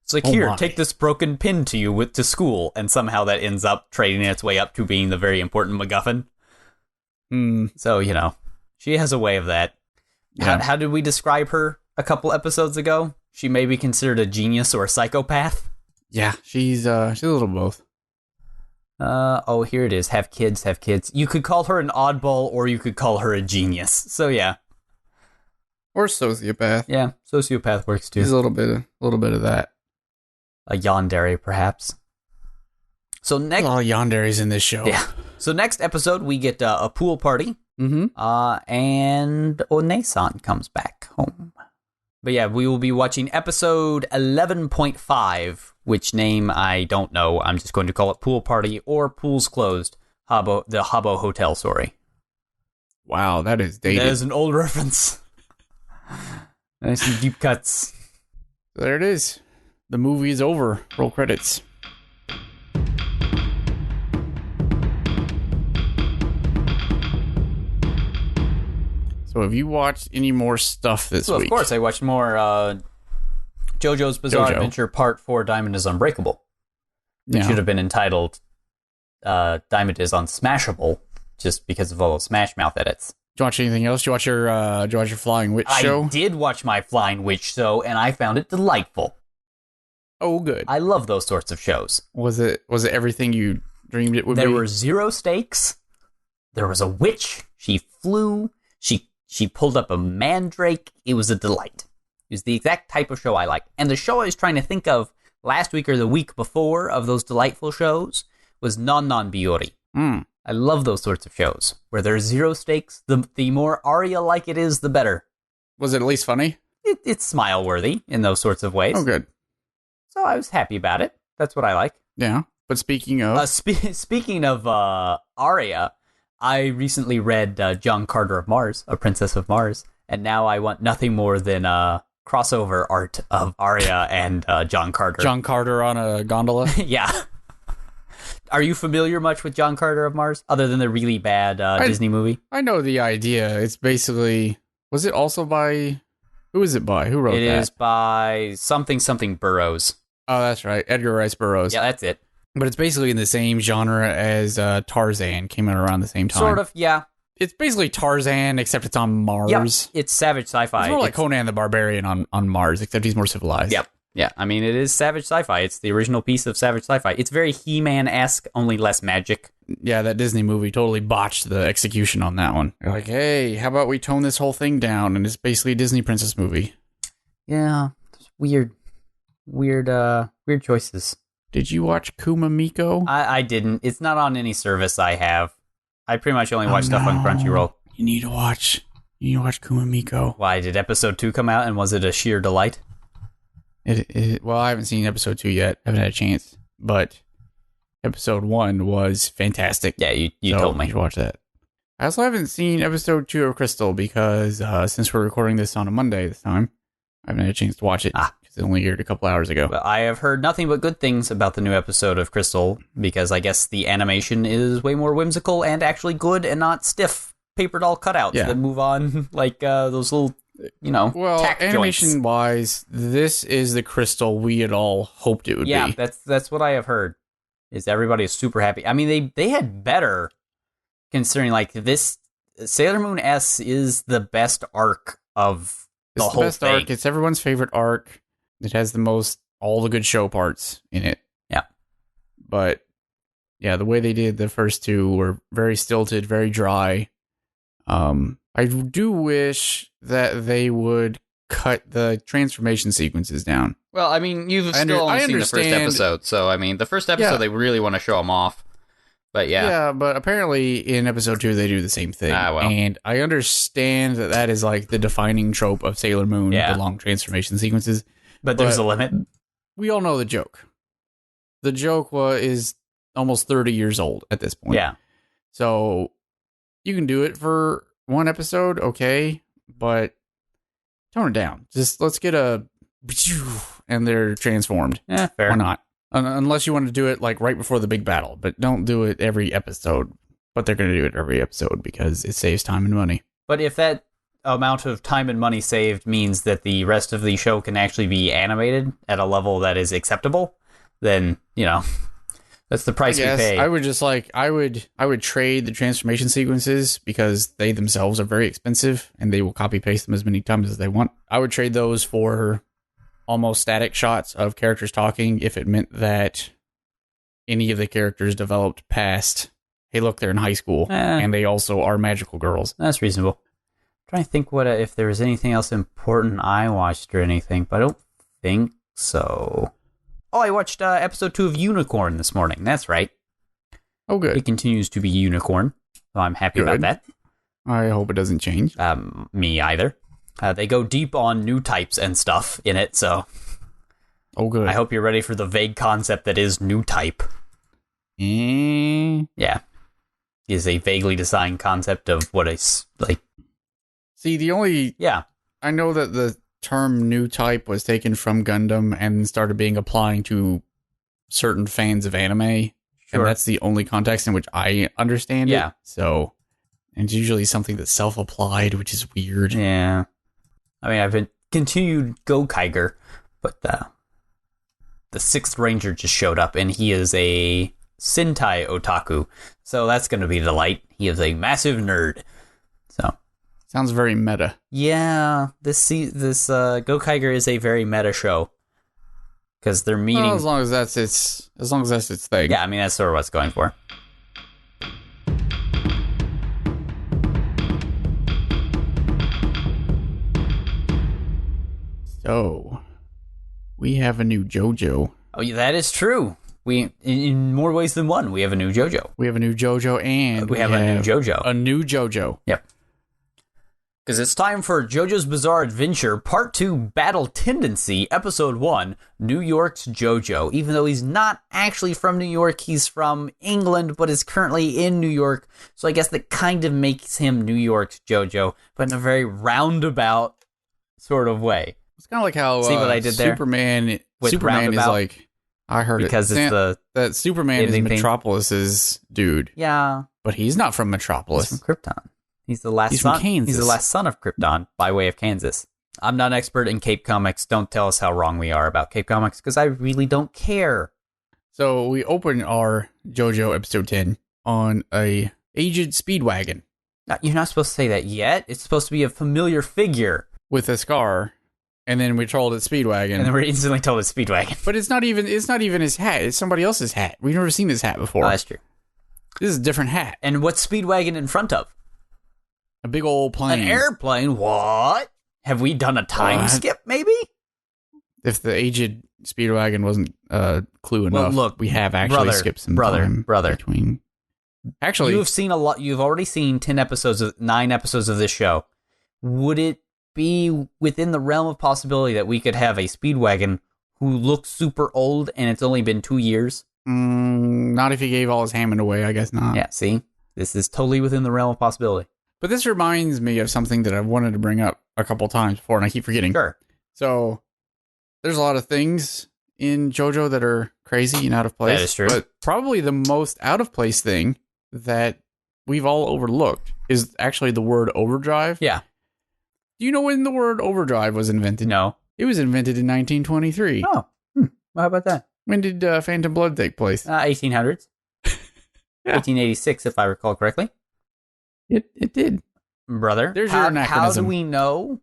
It's like, take this broken pin to you to school, and somehow that ends up trading its way up to being the very important MacGuffin. So, she has a way of that. Yeah. How did we describe her a couple episodes ago? She may be considered a genius or a psychopath. Yeah, she's a little both. Here it is. Have kids. You could call her an oddball, or you could call her a genius. So yeah. Or sociopath. Yeah, sociopath works too. She's a little bit of that. A yandere, perhaps. So next, a lot of yanderes in this show. Yeah. So next episode, we get a pool party. Mm-hmm. And One-san comes back home. But yeah, we will be watching episode 11.5, which name I don't know. I'm just going to call it Pool Party or Pools Closed, the Habbo Hotel story. Wow, that is dated. That is an old reference. Nice some deep cuts. There it is. The movie is over. Roll credits. So have you watched any more stuff this week? Of course, I watched more JoJo's Bizarre Adventure Part 4 Diamond is Unbreakable. It should have been entitled Diamond is Unsmashable, just because of all those Smash Mouth edits. Did you watch anything else? Did you watch your Flying Witch show? I did watch my Flying Witch show, and I found it delightful. Oh, good. I love those sorts of shows. Was it everything you dreamed it would be? There were zero stakes. There was a witch. She flew. She pulled up a mandrake. It was a delight. It was the exact type of show I like. And the show I was trying to think of last week or the week before of those delightful shows was Non Biori. I love those sorts of shows where there's zero stakes. The more Aria-like it is, the better. Was it at least funny? It's smile-worthy in those sorts of ways. Oh, good. So I was happy about it. That's what I like. Yeah. But speaking of... speaking of Aria, I recently read John Carter of Mars, A Princess of Mars, and now I want nothing more than crossover art of Aria and John Carter. John Carter on a gondola? Yeah. Are you familiar much with John Carter of Mars, other than the really bad Disney movie? I know the idea. It's basically... Was it also by... Who is it by? Who wrote that? It is by something Burroughs. Oh, that's right. Edgar Rice Burroughs. Yeah, that's it. But it's basically in the same genre as Tarzan, came out around the same time. Sort of, yeah. It's basically Tarzan, except it's on Mars. Yep. It's savage sci-fi. It's more like Conan the Barbarian on Mars, except he's more civilized. Yep. Yeah, I mean, it is savage sci-fi. It's the original piece of savage sci-fi. It's very He-Man-esque, only less magic. Yeah, that Disney movie totally botched the execution on that one. They're like, hey, how about we tone this whole thing down? And it's basically a Disney princess movie. Yeah, it's weird choices. Did you watch Kuma Miko? I didn't. It's not on any service I have. I pretty much only watch stuff on Crunchyroll. You need to watch Kuma Miko. Why, did episode 2 come out and was it a sheer delight? Well, I haven't seen episode 2 yet. I haven't had a chance. But episode 1 was fantastic. Yeah, you told me. You should watch that. I also haven't seen episode 2 of Crystal because since we're recording this on a Monday this time, I haven't had a chance to watch it. Because it only aired a couple hours ago. Well, I have heard nothing but good things about the new episode of Crystal because I guess the animation is way more whimsical and actually good and not stiff paper doll cutouts that move on like those little... well, tack animation-wise, this is the Crystal we had all hoped it would be. Yeah, that's what I have heard. Is everybody is super happy. I mean, they had better, considering like this. Sailor Moon S is the best arc of the whole best thing. Arc. It's everyone's favorite arc. It has all the good show parts in it. Yeah, but yeah, the way they did the first 2 were very stilted, very dry. I do wish that they would cut the transformation sequences down. Well, I mean, you've still only seen the first episode, so I mean, the first episode they really want to show them off. But yeah, but apparently in episode 2 they do the same thing. And I understand that is like the defining trope of Sailor Moon, the long transformation sequences. But there's a limit. We all know the joke. The joke is almost 30 years old at this point. Yeah. So you can do it for one episode, okay, but tone it down. Just let's get and they're transformed. Yeah, fair. Why not? Unless you want to do it like right before the big battle, but don't do it every episode. But they're going to do it every episode because it saves time and money. But if that amount of time and money saved means that the rest of the show can actually be animated at a level that is acceptable, then, That's the price we pay. I would just I would trade the transformation sequences because they themselves are very expensive and they will copy paste them as many times as they want. I would trade those for almost static shots of characters talking if it meant that any of the characters developed past, hey, look, they're in high school and they also are magical girls. That's reasonable. I'm trying to think if there was anything else important I watched or anything, but I don't think so. Oh, I watched episode 2 of Unicorn this morning. That's right. Oh, good. It continues to be Unicorn, so I'm happy about that. I hope it doesn't change. Me either. They go deep on new types and stuff in it, so... Oh, good. I hope you're ready for the vague concept that is new type. Yeah. Is a vaguely defined concept of what is, like... See, the only... Yeah. I know that the term new type was taken from Gundam and started being applied to certain fans of anime. Sure. And that's the only context in which I understand it. So, and it's usually something that's self-applied, which is weird. Yeah. I mean, I've been continued Gokaiger, but the 6th Ranger just showed up, and he is a Sentai otaku. So that's going to be a delight. He is a massive nerd. So... Sounds very meta. Yeah, this Gokaiger is a very meta show because they're meeting. Well, as long as that's its thing. Yeah, I mean that's sort of what it's going for. So, we have a new JoJo. Oh, yeah, that is true. We in more ways than one. We have a new JoJo. We have a new JoJo, and we have a new JoJo. A new JoJo. Yep. Because it's time for JoJo's Bizarre Adventure, Part 2, Battle Tendency, Episode 1, New York's JoJo. Even though he's not actually from New York, he's from England, but is currently in New York. So I guess that kind of makes him New York's JoJo, but in a very roundabout sort of way. It's kind of like how see what I did there? Superman is like, I heard because it. Because that Superman is Metropolis's dude. Yeah. But he's not from Metropolis. He's from Krypton. He's the last son. He's the last son of Krypton by way of Kansas. I'm not an expert in Cape Comics. Don't tell us how wrong we are about Cape Comics because I really don't care. So we open our JoJo episode 10 on a aged speedwagon. You're not supposed to say that yet. It's supposed to be a familiar figure with a scar, and then we're told it's speedwagon, and then we're instantly told it's speedwagon. But it's not even his hat. It's somebody else's hat. We've never seen this hat before. Oh, that's true. This is a different hat. And what's speedwagon in front of? A big old plane. An airplane? What? Have we done a time skip, maybe? If the aged speedwagon wasn't clue enough, look, we have actually skipped some time between. Actually, you've seen a lot. You've already seen 9 episodes of this show. Would it be within the realm of possibility that we could have a speedwagon who looks super old and it's only been 2 years? Not if he gave all his Hammond away. I guess not. Yeah. See, this is totally within the realm of possibility. But this reminds me of something that I've wanted to bring up a couple times before, and I keep forgetting. Sure. So, there's a lot of things in JoJo that are crazy and out of place. That is true. But probably the most out of place thing that we've all overlooked is actually the word overdrive. Yeah. Do you know when the word overdrive was invented? No. It was invented in 1923. Oh. Well, how about that? When did Phantom Blood take place? 1800s. Yeah. 1886, if I recall correctly. It did. Brother, there's your anachronism. How do we know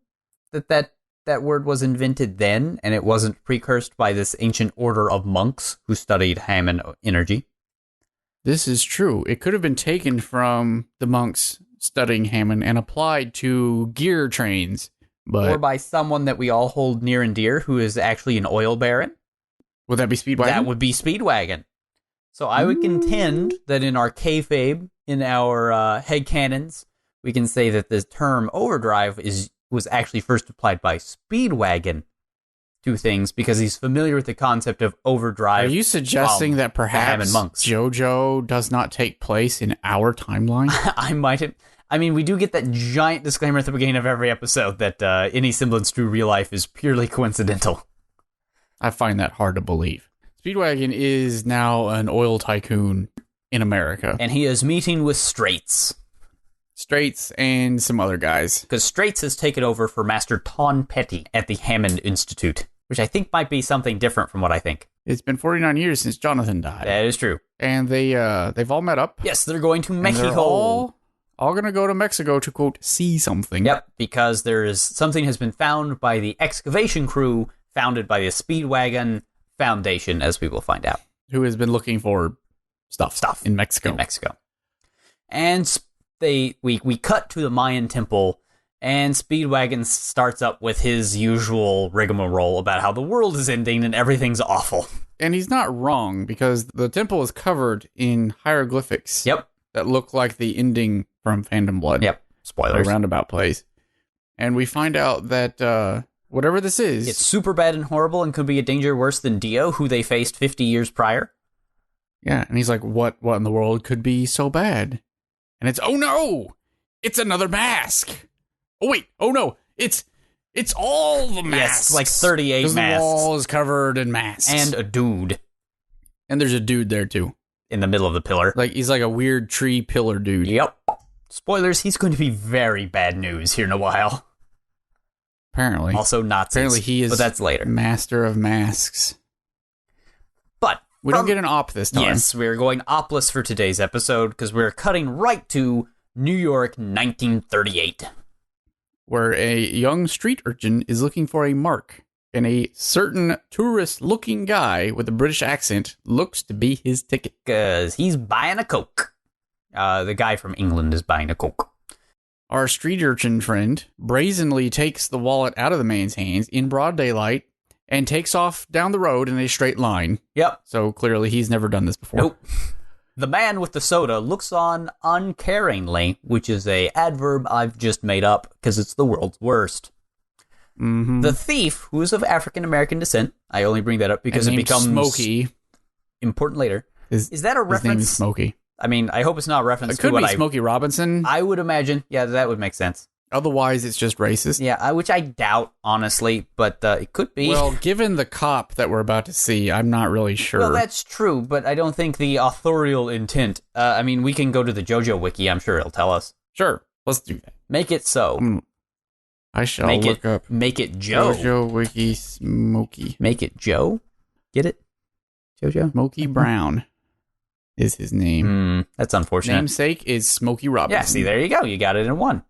that word was invented then and it wasn't precursed by this ancient order of monks who studied Hammond energy? This is true. It could have been taken from the monks studying Hammond and applied to gear trains. Or by someone that we all hold near and dear who is actually an oil baron. Would that be Speedwagon? That would be Speedwagon. So I would contend that in our kayfabe, in our headcanons, we can say that the term overdrive was actually first applied by Speedwagon to things because he's familiar with the concept of overdrive. Are you suggesting that perhaps JoJo does not take place in our timeline? I might have. I mean, we do get that giant disclaimer at the beginning of every episode that any semblance to real life is purely coincidental. I find that hard to believe. Speedwagon is now an oil tycoon in America. And he is meeting with Straits. Straits and some other guys. Because Straits has taken over for Master Ton Petty at the Hammond Institute, which I think might be something different from what I think. It's been 49 years since Jonathan died. That is true. And they've all met up. Yes, they're going to Mexico. They're all going to go to Mexico to, quote, see something. Yep, because something has been found by the excavation crew founded by the Speedwagon Foundation, as we will find out. Who has been looking for stuff in Mexico. And we cut to the Mayan temple, and Speedwagon starts up with his usual rigmarole about how the world is ending and everything's awful. And he's not wrong, because the temple is covered in hieroglyphics. Yep. That look like the ending from Phantom Blood. Yep. Spoilers. A roundabout place. And we find out that whatever this is... It's super bad and horrible and could be a danger worse than Dio, who they faced 50 years prior. Yeah, and he's like, what in the world could be so bad? And it's, oh no! It's another mask! Oh wait, oh no! It's all the masks! Yes, like 38 masks. The wall is covered in masks. And a dude. And there's a dude there too. In the middle of the pillar. Like, he's like a weird tree pillar dude. Yep. Spoilers, he's going to be very bad news here in a while. Apparently. Also Nazis. Apparently he is but that's later. Master of masks. But we don't get an op this time. Yes, we're going opless for today's episode because we're cutting right to New York 1938. Where a young street urchin is looking for a mark. And a certain tourist-looking guy with a British accent looks to be his ticket. Because he's buying a Coke. The guy from England is buying a Coke. Our street urchin friend brazenly takes the wallet out of the man's hands in broad daylight and takes off down the road in a straight line. Yep. So clearly he's never done this before. Nope. The man with the soda looks on uncaringly, which is a adverb I've just made up because it's the world's worst. Mm-hmm. The thief, who is of African-American descent, I only bring that up because it becomes Smokey. Important later. Is that a reference? His name is Smokey. I mean, I hope it's not a reference it could to what be Smokey Robinson. I would imagine. Yeah, that would make sense. Otherwise, it's just racist. Yeah, which I doubt, honestly, but it could be. Well, given the cop that we're about to see, I'm not really sure. Well, that's true, but I don't think the authorial intent... I mean, we can go to the JoJo wiki. I'm sure it'll tell us. Sure, let's do that. Make it so. I shall look up. Make it Joe. JoJo wiki Smokey. Make it Joe? Get it? JoJo? Smokey Brown is his name. That's unfortunate. Namesake is Smokey Robinson. Yeah, see, there you go. You got it in one.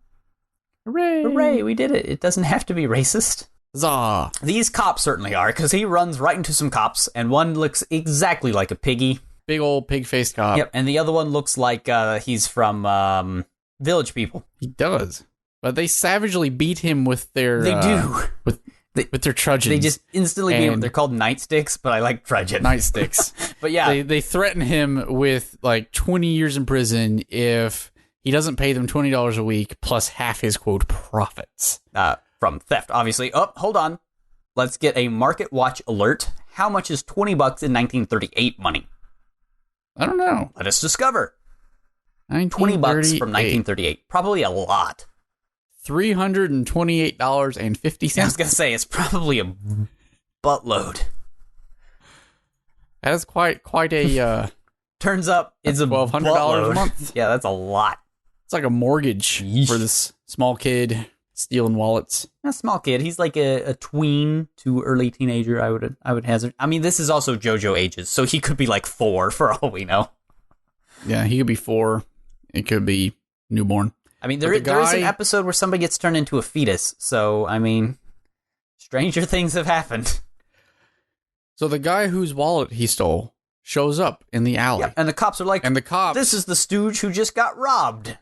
Hooray! Hooray, we did it. It doesn't have to be racist. Huzzah! These cops certainly are, because he runs right into some cops, and one looks exactly like a piggy. Big old pig-faced cop. Yep, and the other one looks like he's from Village People. He does. But they savagely beat him with their... They do. With their trudgeons. They just instantly beat him. They're called nightsticks, but I like trudgeon. Nightsticks. But yeah. They threaten him with like 20 years in prison if he doesn't pay them $20 a week plus half his, quote, profits. From theft, obviously. Oh, hold on. Let's get a market watch alert. How much is $20 in 1938 money? I don't know. Let us discover. $20 from 1938. Probably a lot. $328.50. I was going to say, it's probably a buttload. That is quite a... Turns up, it's a $1,200 a month. Yeah, that's a lot. It's like a mortgage for this small kid stealing wallets. A small kid. He's like a tween to early teenager, I would hazard. I mean, this is also JoJo ages, so he could be like 4 for all we know. Yeah, he could be 4. It could be newborn. I mean, there is an episode where somebody gets turned into a fetus, so, I mean, stranger things have happened. So the guy whose wallet he stole shows up in the alley. Yep, and the cops are like, this is the stooge who just got robbed.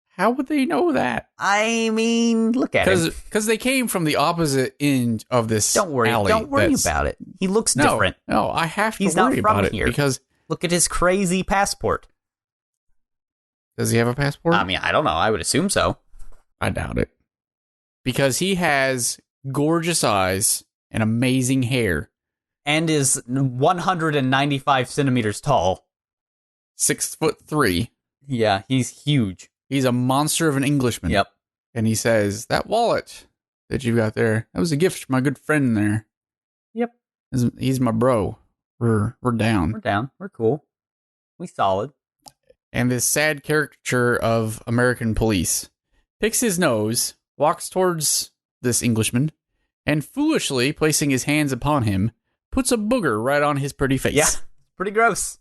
How would they know that? I mean, look at him. Because they came from the opposite end of this alley. Don't worry about it. He looks different. No, I have to worry about it because... Look at his crazy passport. Does he have a passport? I mean, I don't know. I would assume so. I doubt it. Because he has gorgeous eyes and amazing hair. And is 195 centimeters tall. 6'3". Yeah, he's huge. He's a monster of an Englishman. Yep. And he says, that wallet that you've got there, that was a gift from my good friend there. Yep. He's my bro. We're down. We're down. We're cool. We solid. And this sad caricature of American police picks his nose, walks towards this Englishman, and foolishly placing his hands upon him, puts a booger right on his pretty face. Yeah, pretty gross.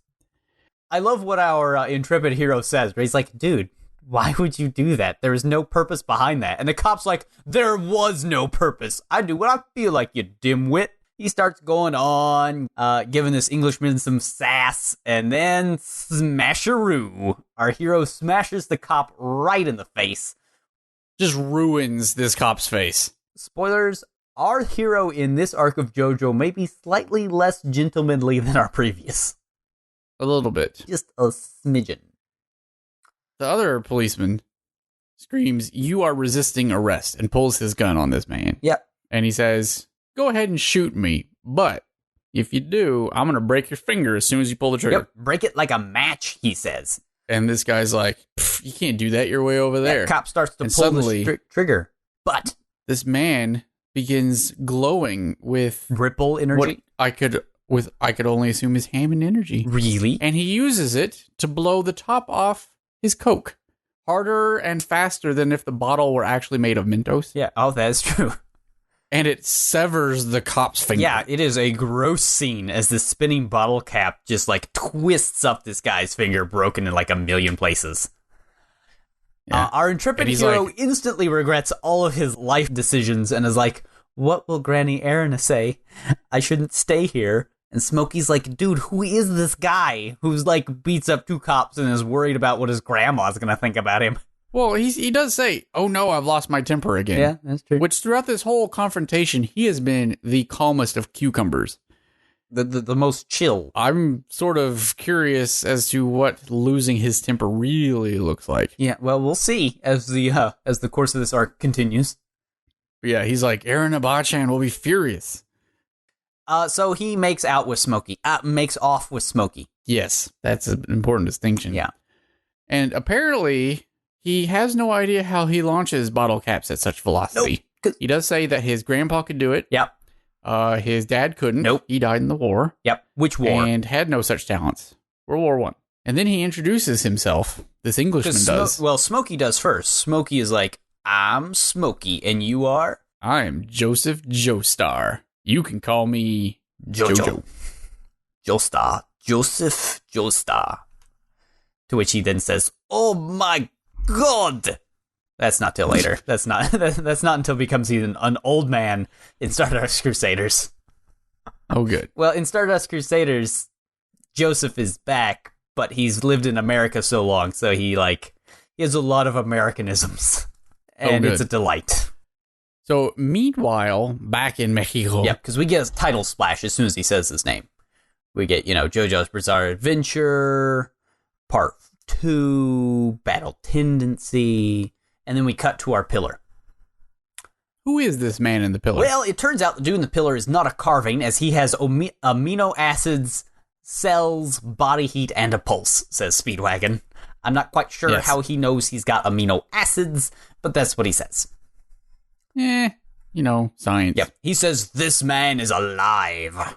I love what our intrepid hero says, where he's like, dude, why would you do that? There is no purpose behind that. And the cop's like, there was no purpose. I do what I feel like, you dimwit. He starts going on, giving this Englishman some sass, and then smasheroo. Our hero smashes the cop right in the face. Just ruins this cop's face. Spoilers, our hero in this arc of JoJo may be slightly less gentlemanly than our previous. A little bit. Just a smidgen. The other policeman screams, "You are resisting arrest," and pulls his gun on this man. Yep. And he says, "Go ahead and shoot me, but if you do, I'm going to break your finger as soon as you pull the trigger." Yep. Break it like a match, he says. And this guy's like, "You can't do that. You're way over there." That cop starts to and pull suddenly, the trigger. But this man begins glowing with ripple energy. what I could only assume is Hammond energy. Really? And he uses it to blow the top off his Coke harder and faster than if the bottle were actually made of Mentos. Yeah. Oh, that is true. And it severs the cop's finger. Yeah, it is a gross scene as the spinning bottle cap just like twists up this guy's finger, broken in like a million places. Yeah. Our intrepid hero instantly regrets all of his life decisions and is like, what will Granny Erina say? I shouldn't stay here. And Smokey's like, dude, who is this guy who's like beats up two cops and is worried about what his grandma's going to think about him? Well, he does say, "Oh no, I've lost my temper again." Yeah, that's true. Which throughout this whole confrontation, he has been the calmest of cucumbers. The most chill. I'm sort of curious as to what losing his temper really looks like. Yeah, well, we'll see as the course of this arc continues. But yeah, he's like, "Erina Bachan will be furious." So he makes off with Smokey. Yes, that's an important distinction. Yeah. And apparently, he has no idea how he launches bottle caps at such velocity. Nope. He does say that his grandpa could do it. Yep. His dad couldn't. Nope. He died in the war. Yep. Which war? And had no such talents. World War I. And then he introduces himself. This Englishman does. Well, Smokey does first. Smokey is like, I'm Smokey, and you are? I am Joseph Joestar. You can call me JoJo. Joestar. Joseph Joestar. To which he then says, oh my God. That's not till later. That's not until he becomes an old man in Stardust Crusaders. Oh, good. Well, in Stardust Crusaders, Joseph is back, but he's lived in America so long, so he has a lot of Americanisms. And it's a delight. So, meanwhile, back in Mexico. Yep, because we get a title splash as soon as he says his name. We get, JoJo's Bizarre Adventure, Part 2, Battle Tendency, and then we cut to our pillar. Who is this man in the pillar? Well, it turns out the dude in the pillar is not a carving, as he has amino acids, cells, body heat, and a pulse, says Speedwagon. I'm not quite sure how he knows he's got amino acids, but that's what he says. Science. Yep. He says, this man is alive.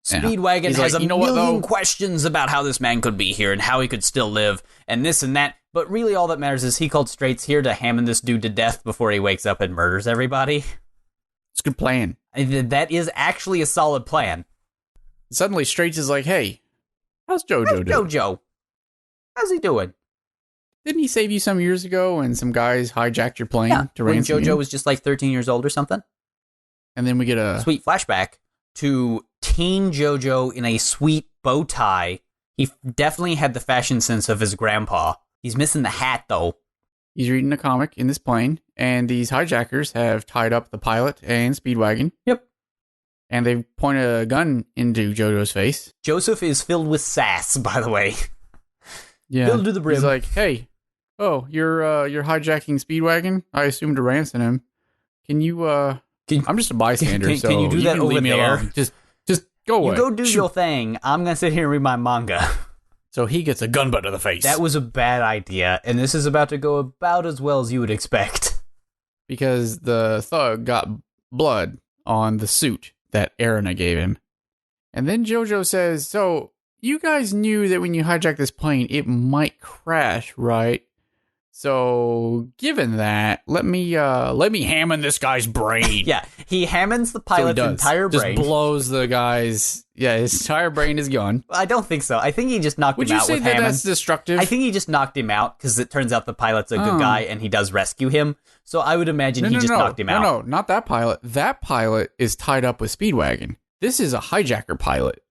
Speedwagon has a million questions about how this man could be here and how he could still live and this and that. But really all that matters is he called Straight's here to Hammond this dude to death before he wakes up and murders everybody. It's a good plan. That is actually a solid plan. Suddenly Straight's is like, hey, how's JoJo doing? JoJo? How's he doing? Didn't he save you some years ago when some guys hijacked your plane to ransom when JoJo you? was just like 13 years old or something? And then we get a sweet flashback to teen JoJo in a sweet bow tie. He definitely had the fashion sense of his grandpa. He's missing the hat, though. He's reading a comic in this plane, and these hijackers have tied up the pilot and Speedwagon. Yep. And they point a gun into JoJo's face. Joseph is filled with sass, by the way. Yeah. Filled to the brim. He's like, hey, you're hijacking Speedwagon? I assumed to ransom him. Can you, I'm just a bystander, can you do that over there? Just go away. You go do your thing. I'm going to sit here and read my manga. So he gets a gun butt to the face. That was a bad idea, and this is about to go about as well as you would expect. Because the thug got blood on the suit that Erina gave him. And then JoJo says, so you guys knew that when you hijacked this plane, it might crash, right? So, given that, let me Hammond this guy's brain. Yeah, he Hammonds the pilot's entire brain. Just blows the guy's... Yeah, his entire brain is gone. I don't think so. I think he just knocked him out with Hammond. Would you say that that's destructive? I think he just knocked him out, because it turns out the pilot's a good guy, and he does rescue him. So I would imagine he just knocked him out. No, not that pilot. That pilot is tied up with Speedwagon. This is a hijacker pilot.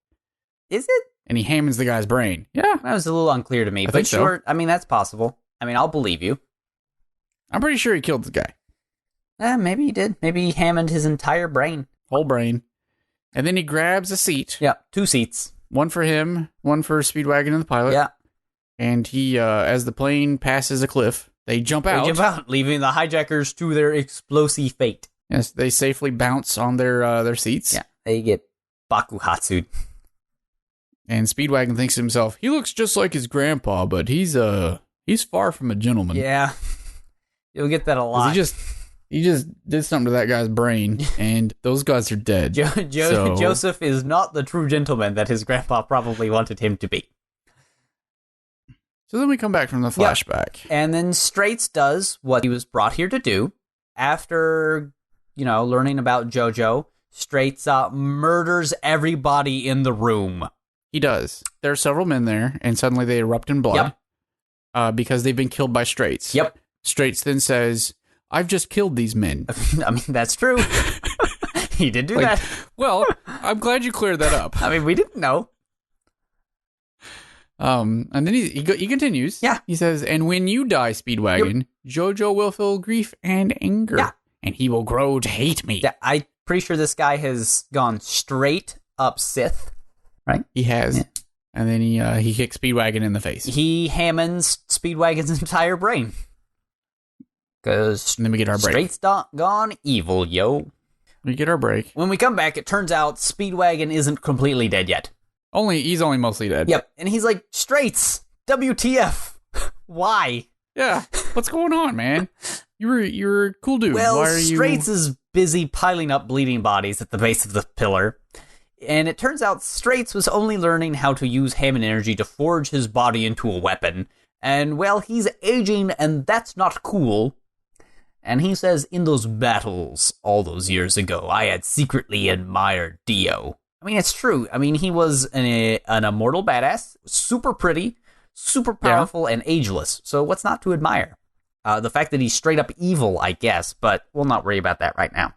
Is it? And he Hammonds the guy's brain. Yeah. That was a little unclear to me, but sure. So. I mean, that's possible. I mean, I'll believe you. I'm pretty sure he killed the guy. Maybe he did. Maybe he Hammonded his entire brain. Whole brain. And then he grabs a seat. Yeah, 2 seats. One for him, one for Speedwagon and the pilot. Yeah. And he, as the plane passes a cliff, they jump out. Leaving the hijackers to their explosive fate. Yes, they safely bounce on their seats. Yeah, they get bakuhatsu'd. And Speedwagon thinks to himself, he looks just like his grandpa, but he's far from a gentleman. Yeah. You'll get that a lot. He just did something to that guy's brain, and those guys are dead. Joseph is not the true gentleman that his grandpa probably wanted him to be. So then we come back from the flashback. Yep. And then Straits does what he was brought here to do. After, learning about JoJo, Straits murders everybody in the room. He does. There are several men there, and suddenly they erupt in blood because they've been killed by Straits. Yep. Straits then says, I've just killed these men. I mean, that's true. He did do that. Well, I'm glad you cleared that up. I mean, we didn't know. And then he continues. Yeah. He says, and when you die, Speedwagon, JoJo will feel grief and anger. Yeah. And he will grow to hate me. Yeah, I'm pretty sure this guy has gone straight up Sith, right? He has. Yeah. And then he kicks Speedwagon in the face. He Hammonds Speedwagon's entire brain. Because then we get our break. Straight's gone evil, yo. We get our break. When we come back, it turns out Speedwagon isn't completely dead yet. He's only mostly dead. Yep. And he's like, Straits, WTF? Why? Yeah. What's going on, man? You're a cool dude. Well, why are you... Straits is busy piling up bleeding bodies at the base of the pillar. And it turns out Straits was only learning how to use Hammond energy to forge his body into a weapon. And, well, he's aging, and that's not cool. And he says, in those battles all those years ago, I had secretly admired Dio. I mean, it's true. I mean, he was an immortal badass, super pretty, super powerful, and ageless. So what's not to admire? The fact that he's straight up evil, I guess, but we'll not worry about that right now.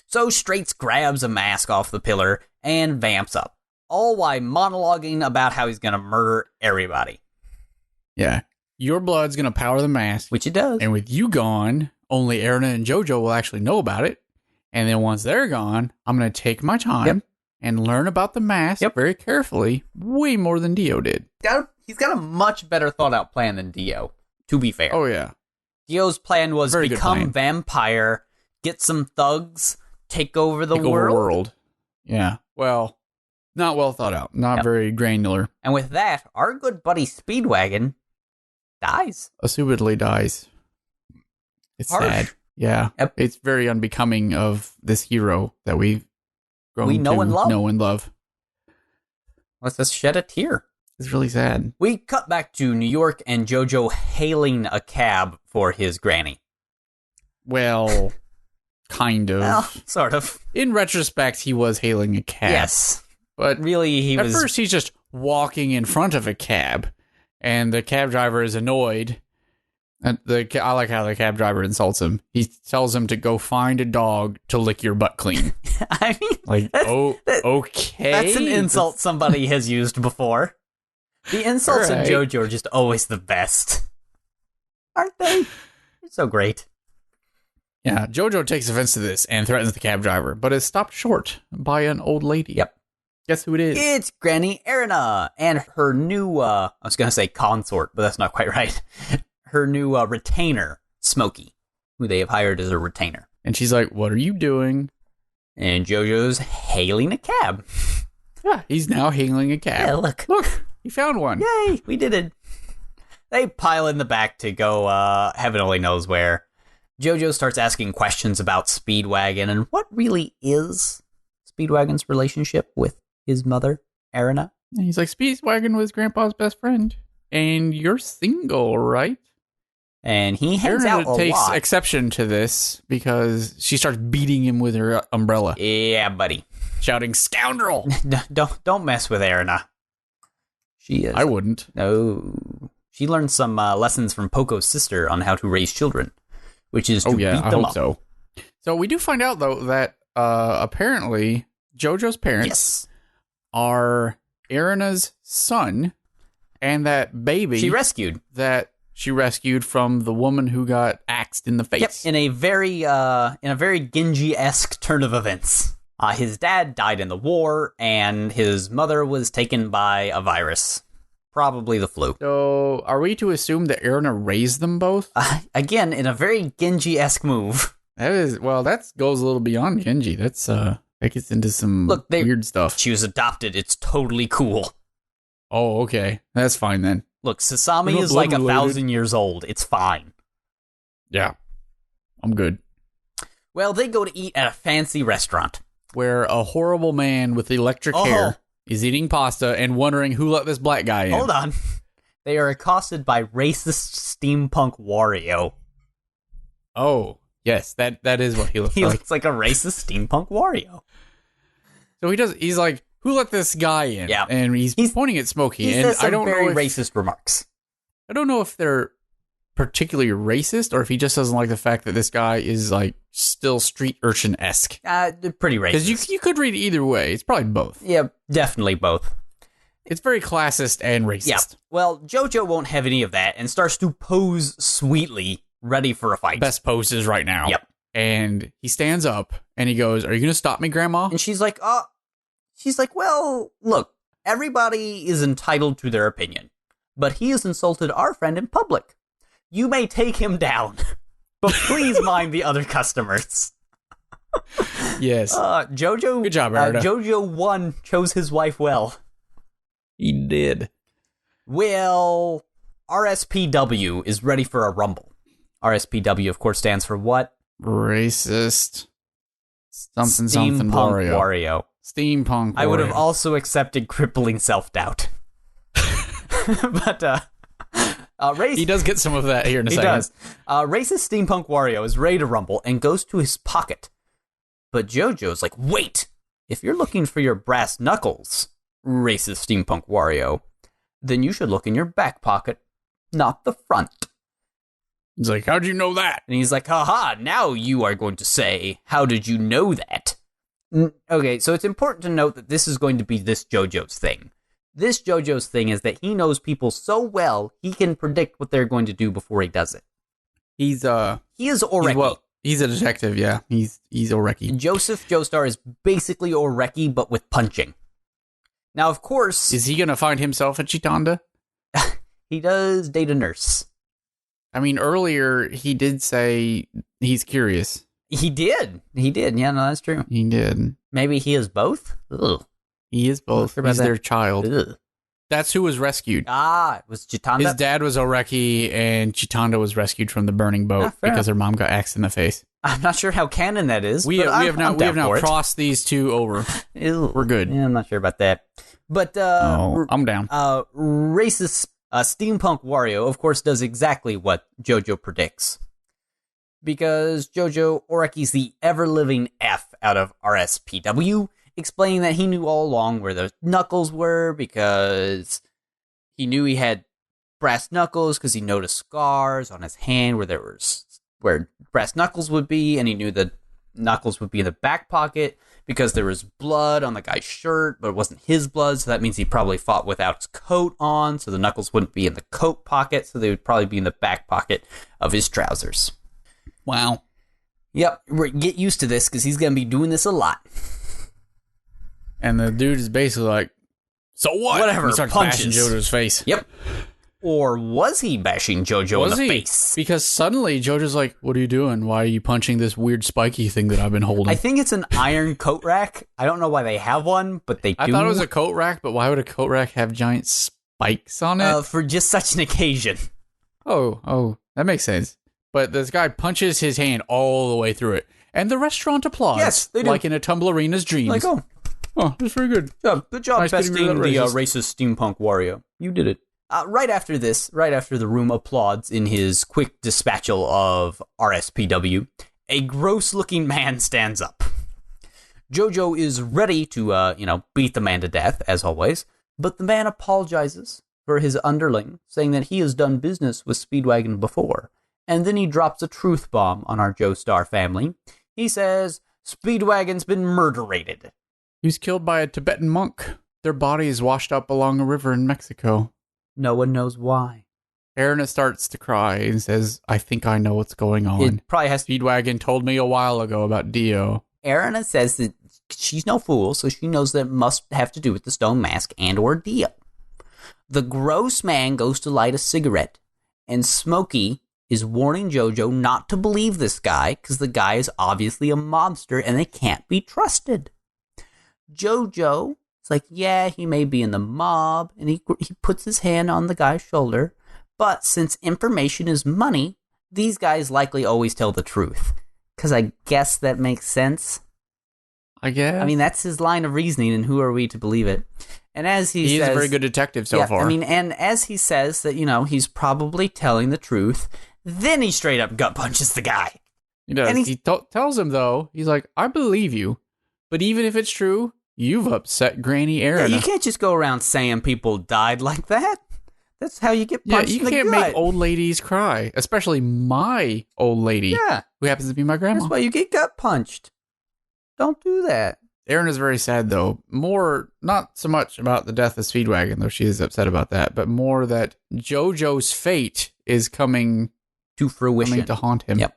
So Straits grabs a mask off the pillar and vamps up, all while monologuing about how he's going to murder everybody. Yeah. Your blood's going to power the mask. Which it does. And with you gone, only Erina and JoJo will actually know about it. And then once they're gone, I'm going to take my time and learn about the mask very carefully, way more than Dio did. He's got a much better thought out plan than Dio, to be fair. Oh, yeah. Dio's plan was become vampire, get some thugs, take over the world. Yeah. Well, not well thought out. Not very granular. And with that, our good buddy Speedwagon dies. Assumedly dies. It's harsh. Sad. Yeah. Yep. It's very unbecoming of this hero that we've grown to know and love. Let's just shed a tear. It's really sad. We cut back to New York and JoJo hailing a cab for his granny. Well, kind of. Well, sort of. In retrospect, he was hailing a cab. Yes. But really, at first, he's just walking in front of a cab, and the cab driver is annoyed. And I like how the cab driver insults him. He tells him to go find a dog to lick your butt clean. I mean, like, okay. That's an insult somebody has used before. The insults in JoJo are just always the best. Aren't they? They're so great. Yeah, JoJo takes offense to this and threatens the cab driver, but is stopped short by an old lady. Yep. Guess who it is? It's Granny Erina and her new, I was going to say consort, but that's not quite right. Her new retainer, Smokey, who they have hired as a retainer. And she's like, what are you doing? And JoJo's hailing a cab. Yeah, he's now hailing a cab. Yeah, look, he found one. Yay, we did it. They pile in the back to go heaven only knows where. JoJo starts asking questions about Speedwagon and what really is Speedwagon's relationship with his mother, Erina. And he's like, Speedwagon was Grandpa's best friend. And you're single, right? And he hangs out a takes lot. exception to this because she starts beating him with her umbrella. Yeah, buddy. Shouting, "Scoundrel!" Don't mess with Erina. She is. I wouldn't. No. She learned some lessons from Poco's sister on how to raise children, which is to beat them I hope up. so. So we do find out, though, that apparently JoJo's parents are Erina's son and that baby she rescued from the woman who got axed in the face. Yep, in a very Genji-esque turn of events. His dad died in the war, and his mother was taken by a virus. Probably the flu. So, are we to assume that Erina raised them both? Again, in a very Genji-esque move. That goes a little beyond Genji. That gets into some weird stuff. She was adopted. It's totally cool. Oh, okay. That's fine then. Look, Sasami is like 1,000 years old. It's fine. Yeah. I'm good. Well, they go to eat at a fancy restaurant. Where a horrible man with electric hair is eating pasta and wondering who let this black guy in. Hold on. They are accosted by racist steampunk Wario. Oh, yes. That is what he looks like. He looks like a racist steampunk Wario. So he's like, who let this guy in? Yeah. And he's pointing at Smokey. He and says some I don't very know racist remarks. I don't know if they're particularly racist or if he just doesn't like the fact that this guy is like still street urchin-esque. They're pretty racist. Because you could read it either way. It's probably both. Yeah, definitely both. It's very classist and racist. Yeah. Well, JoJo won't have any of that and starts to pose sweetly, ready for a fight. Best poses right now. Yep. And he stands up and he goes, "Are you going to stop me, Grandma?" And she's like, well, look, everybody is entitled to their opinion, but he has insulted our friend in public. You may take him down, but please mind the other customers. Yes. JoJo. Good job, Erina. JoJo 1 chose his wife well. He did. Well, RSPW is ready for a rumble. RSPW, of course, stands for what? Racist. Something Steampunk Wario. Steampunk Wario. I would have also accepted crippling self-doubt. But, he does get some of that here in a second. He does. Racist Steampunk Wario is ready to rumble and goes to his pocket. But JoJo's like, wait! If you're looking for your brass knuckles, racist Steampunk Wario, then you should look in your back pocket, not the front. He's like, how'd you know that? And he's like, haha, now you are going to say, how did you know that? Okay, so it's important to note that this is going to be this JoJo's thing. This JoJo's thing is that he knows people so well, he can predict what they're going to do before he does it. He is Oreki. He's a detective, yeah. He's Oreki. Joseph Joestar is basically Oreki, but with punching. Now, of course... Is he going to find himself at Chitanda? He does date a nurse. I mean, earlier, he did say he's curious. He did. Yeah, no, that's true. He did. Maybe he is both? Ugh. He is both. He's their child. Ugh. That's who was rescued. It was Chitanda? His dad was Oreki, and Chitanda was rescued from the burning boat because her mom got axed in the face. I'm not sure how canon that is. We have now crossed these two over. Ew. We're good. Yeah, I'm not sure about that. But I'm down. Racist Steampunk Wario, of course, does exactly what JoJo predicts. Because JoJo, Oreki's the ever-living F out of RSPW, explaining that he knew all along where the knuckles were because he knew he had brass knuckles because he noticed scars on his hand where brass knuckles would be, and he knew the knuckles would be in the back pocket because there was blood on the guy's shirt, but it wasn't his blood, so that means he probably fought without his coat on, so the knuckles wouldn't be in the coat pocket, so they would probably be in the back pocket of his trousers. Wow. Yep, get used to this because he's going to be doing this a lot. And the dude is basically like, so what? Whatever, he starts bashing JoJo's face. Yep. Or was he bashing JoJo in the face? Because suddenly JoJo's like, what are you doing? Why are you punching this weird spiky thing that I've been holding? I think it's an iron coat rack. I don't know why they have one, but they do. I thought it was a coat rack, but why would a coat rack have giant spikes on it? For just such an occasion. Oh, that makes sense. But this guy punches his hand all the way through it. And the restaurant applauds. Yes, they do. Like in a Tumblerina's dreams. Like, oh, that's very good. Good job Nice besting the racist. racist steampunk Wario. You did it. Right after the room applauds in his quick dispatchal of RSPW, a gross-looking man stands up. JoJo is ready to, beat the man to death, as always, but the man apologizes for his underling, saying that he has done business with Speedwagon before, and then he drops a truth bomb on our Joestar family. He says, Speedwagon's been murderated. He was killed by a Tibetan monk. Their body is washed up along a river in Mexico. No one knows why. Erina starts to cry and says, I think I know what's going on. It probably has to... Speedwagon told me a while ago about Dio. Erina says that she's no fool, so she knows that it must have to do with the stone mask and or Dio. The gross man goes to light a cigarette, and Smokey is warning JoJo not to believe this guy, because the guy is obviously a mobster and they can't be trusted. JoJo is like, yeah, he may be in the mob, and he puts his hand on the guy's shoulder, but since information is money, these guys likely always tell the truth. Because I guess that makes sense. I guess. I mean, that's his line of reasoning, and who are we to believe it? And as he says... He is a very good detective so far. I mean, and as he says that, he's probably telling the truth, then he straight up gut punches the guy. He does. And he tells him, though, he's like, I believe you, but even if it's true, you've upset Granny Erina. Yeah, you can't just go around saying people died like that. That's how you get punched in the gut. You can't make old ladies cry, especially my old lady, who happens to be my grandma. That's why you get gut punched. Don't do that. Erin is very sad, though. More, not so much about the death of Speedwagon, though she is upset about that, but more that JoJo's fate is coming to fruition, coming to haunt him. Yep.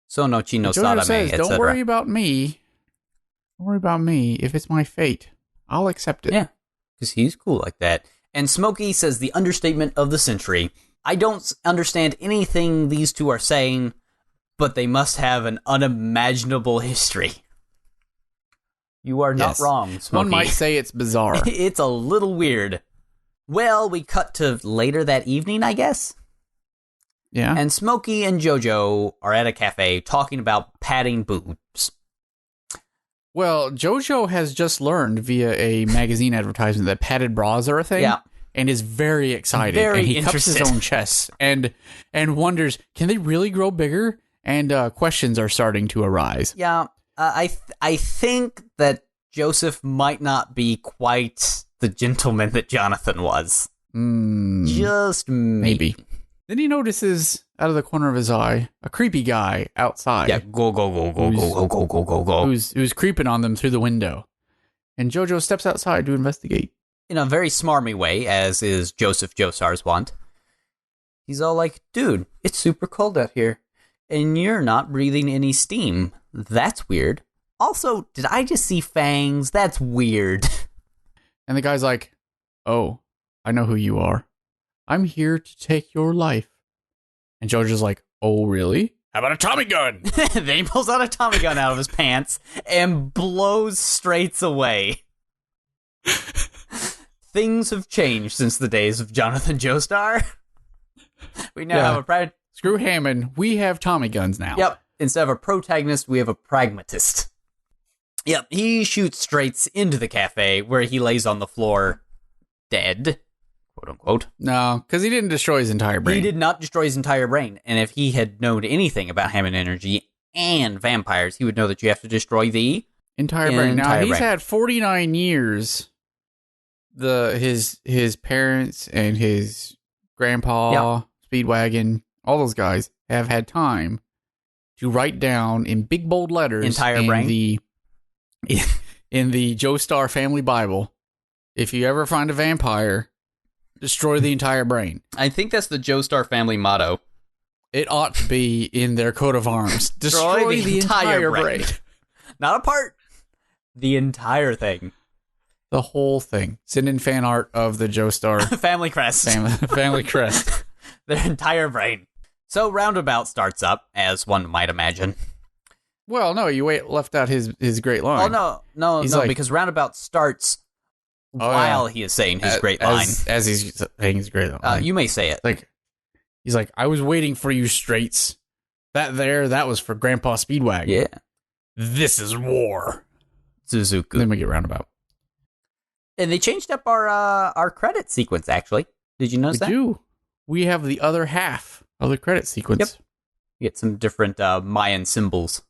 So no chino JoJo sadame, says, etc. Don't worry about me. Don't worry about me. If it's my fate, I'll accept it. Yeah, because he's cool like that. And Smokey says the understatement of the century. I don't understand anything these two are saying, but they must have an unimaginable history. You are not wrong, Smokey. One might say it's bizarre. It's a little weird. Well, we cut to later that evening, I guess. Yeah. And Smokey and JoJo are at a cafe talking about padding boobs. Well, JoJo has just learned via a magazine advertisement that padded bras are a thing. Yeah. And is very excited. And he cups his own chest and wonders, can they really grow bigger? And questions are starting to arise. Yeah. I think that Joseph might not be quite the gentleman that Jonathan was. Just maybe. Then he notices out of the corner of his eye a creepy guy outside. Yeah, go. Who's creeping on them through the window. And JoJo steps outside to investigate. In a very smarmy way, as is Joseph Joestar's wont. He's all like, dude, it's super cold out here. And you're not breathing any steam. That's weird. Also, did I just see fangs? That's weird. And the guy's like, oh, I know who you are. I'm here to take your life. And JoJo's like, oh, really? How about a Tommy gun? Then he pulls out a Tommy gun out of his pants and blows Straits away. Things have changed since the days of Jonathan Joestar. We now have a... Screw Hammond. We have Tommy guns now. Yep. Instead of a protagonist, we have a pragmatist. Yep. He shoots Straits into the cafe where he lays on the floor dead, quote unquote. No, because he didn't destroy his entire brain. He did not destroy his entire brain. And if he had known anything about Hammond energy and vampires, he would know that you have to destroy the entire brain. Now, he's had 49 years. His parents and his grandpa, Speedwagon, all those guys have had time to write down in big bold letters entire brain in the Joestar family Bible, if you ever find a vampire, destroy the entire brain. I think that's the Joestar family motto. It ought to be in their coat of arms. Destroy the entire brain. Not a part. The entire thing. The whole thing. Send in fan art of the Joestar family crest. Family crest. Their entire brain. So Roundabout starts up, as one might imagine. Well, no, you left out his great line. Oh, no, because Roundabout starts while he is saying his great line. As he's saying his great line. You may say it. He's like, I was waiting for you, Straits. That was for Grandpa Speedwagon. Yeah. This is war. Suzuku. Then we get Roundabout. And they changed up our credit sequence, actually. Did you notice that? We do. We have the other half of the credit sequence. Yep. You get some different Mayan symbols.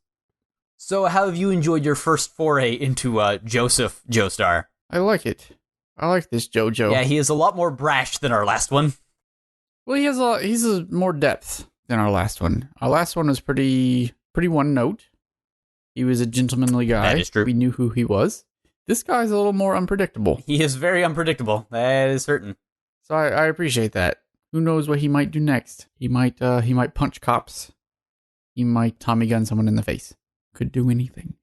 So how have you enjoyed your first foray into Joseph Joestar? I like it. I like this JoJo. Yeah, he is a lot more brash than our last one. Well, he's a more depth than our last one. Our last one was pretty one note. He was a gentlemanly guy. That is true. We knew who he was. This guy's a little more unpredictable. He is very unpredictable. That is certain. So I appreciate that. Who knows what he might do next? He might punch cops. He might Tommy gun someone in the face. Could do anything.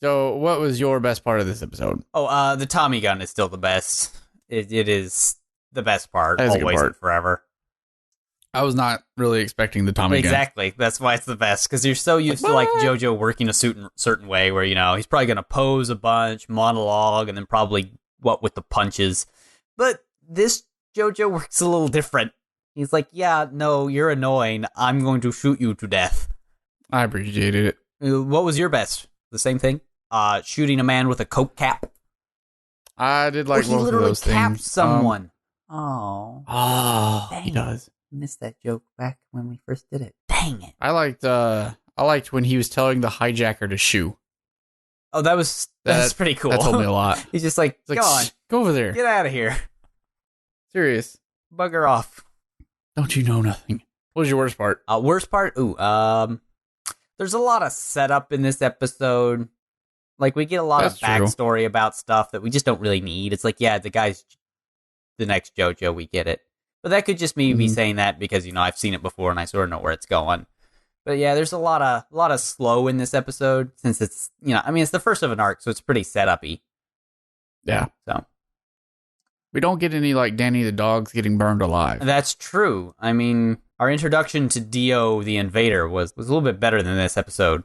So, what was your best part of this episode? Oh, the Tommy gun is still the best. It is the best part, That is a good always part. and forever. I was not really expecting the Tommy gun. Exactly. That's why it's the best, because you're so used to, like, JoJo working a certain way where, he's probably going to pose a bunch, monologue, and then probably what with the punches. But this JoJo works a little different. He's like, yeah, no, you're annoying. I'm going to shoot you to death. I appreciated it. What was your best? The same thing? Shooting a man with a coke cap? I did like he both of literally those capped things. someone. He does. Missed that joke back when we first did it. Dang it. I liked when he was telling the hijacker to shoo. Oh, that's pretty cool. That told me a lot. He's just like, It's like, go on, go over there. get out of here. Serious. Bugger off. Don't you know nothing? What was your worst part? Worst part? There's a lot of setup in this episode. Like, we get a lot of backstory about stuff that we just don't really need. It's like, yeah, the guy's the next JoJo, we get it. But that could just me be saying that because, I've seen it before and I sort of know where it's going. But yeah, there's a lot of slow in this episode since it's, it's the first of an arc, so it's pretty set-up-y. Yeah. So. We don't get any, like, Danny the dog's getting burned alive. That's true. I mean, our introduction to Dio the Invader was a little bit better than this episode.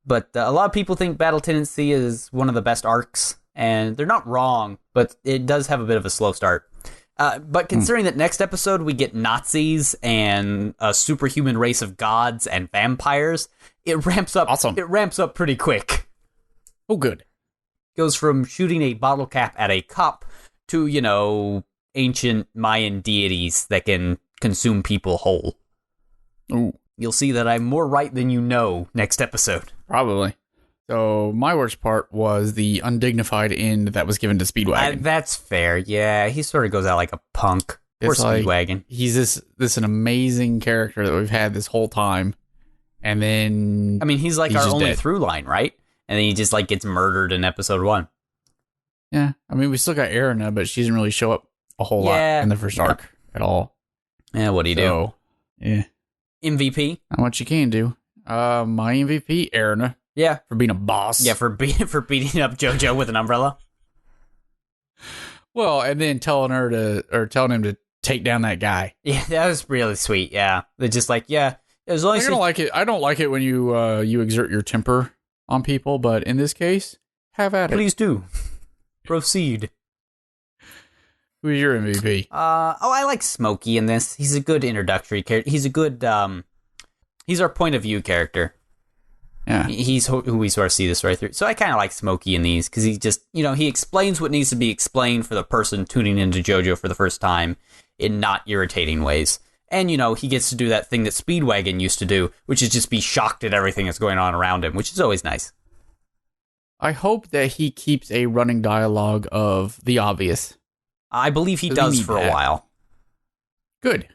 But a lot of people think Battle Tendency is one of the best arcs, and they're not wrong, but it does have a bit of a slow start. But considering that next episode we get Nazis and a superhuman race of gods and vampires, it ramps up. Awesome. It ramps up pretty quick. Oh, good. Goes from shooting a bottle cap at a cop to, ancient Mayan deities that can consume people whole. Ooh. You'll see that I'm more right than you know next episode. Probably. So, my worst part was the undignified end that was given to Speedwagon. That's fair, yeah. He sort of goes out like a punk. Poor Speedwagon. He's this an amazing character that we've had this whole time. And then... I mean, he's like our only through line, right? And then he just, like, gets murdered in episode 1. Yeah. I mean, we still got Erina, but she doesn't really show up a whole lot in the first arc at all. Yeah, what do you do? Yeah. MVP? Not much you can do. My MVP, Erina. Yeah. For being a boss. Yeah, for beating up JoJo with an umbrella. Well, and then telling him to take down that guy. Yeah, that was really sweet, yeah. They're just like, yeah, as long as I don't like it when you exert your temper on people, but in this case, have at it. Please do. Proceed. Who's your MVP? I like Smokey in this. He's a good introductory character. He's a good, he's our point of view character. Yeah. He's who we sort of see this right through. So I kind of like Smokey in these, because he just, he explains what needs to be explained for the person tuning into JoJo for the first time in not irritating ways. And, he gets to do that thing that Speedwagon used to do, which is just be shocked at everything that's going on around him, which is always nice. I hope that he keeps a running dialogue of the obvious. I believe he does for a while. Good.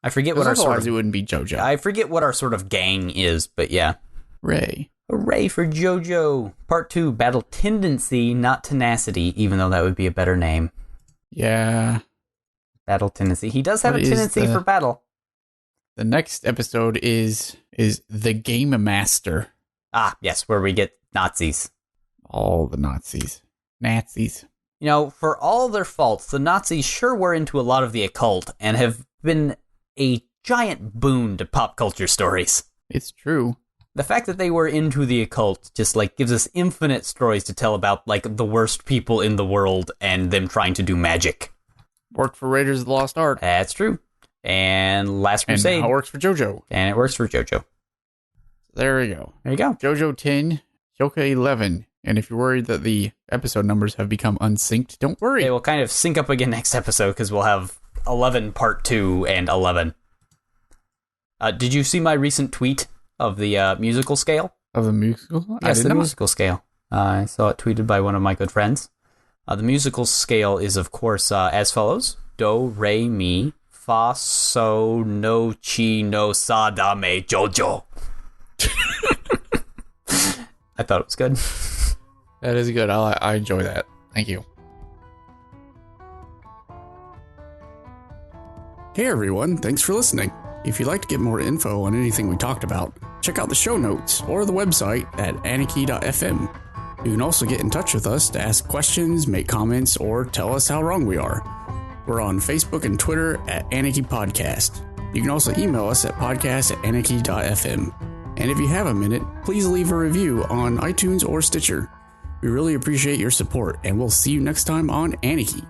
I forget what our sort of... it wouldn't be JoJo. I forget what our sort of gang is, but yeah. Ray. Hooray for JoJo. Part 2, Battle Tendency, not Tenacity, even though that would be a better name. Yeah. Battle Tendency. He does have a tendency for battle. The next episode is The Game Master. Ah, yes, where we get Nazis. All the Nazis. For all their faults, the Nazis sure were into a lot of the occult and have been a giant boon to pop culture stories. It's true. The fact that they were into the occult just, gives us infinite stories to tell about, the worst people in the world and them trying to do magic. Worked for Raiders of the Lost Ark. That's true. And Last Crusade. And now it works for JoJo. And it works for JoJo. There we go. There you go. JoJo 10, Hyouka 11. And if you're worried that the episode numbers have become unsynced, don't worry. They will kind of sync up again next episode because we'll have 11 part 2 and 11. Did you see my recent tweet of the musical scale? Of the musical? Yes, the musical scale. I saw it tweeted by one of my good friends. The musical scale is, of course, as follows. Do, re, mi, fa, so, no, chi, no, sa, da, me, JoJo. I thought it was good. That is good. I enjoy that. Thank you. Hey everyone, thanks for listening. If you'd like to get more info on anything we talked about, check out the show notes or the website at aniki.fm. You can also get in touch with us to ask questions, make comments, or tell us how wrong we are. We're on Facebook and Twitter at Aniki Podcast. You can also email us at podcast@aniki.fm. And if you have a minute, please leave a review on iTunes or Stitcher. We really appreciate your support, and we'll see you next time on Aniki.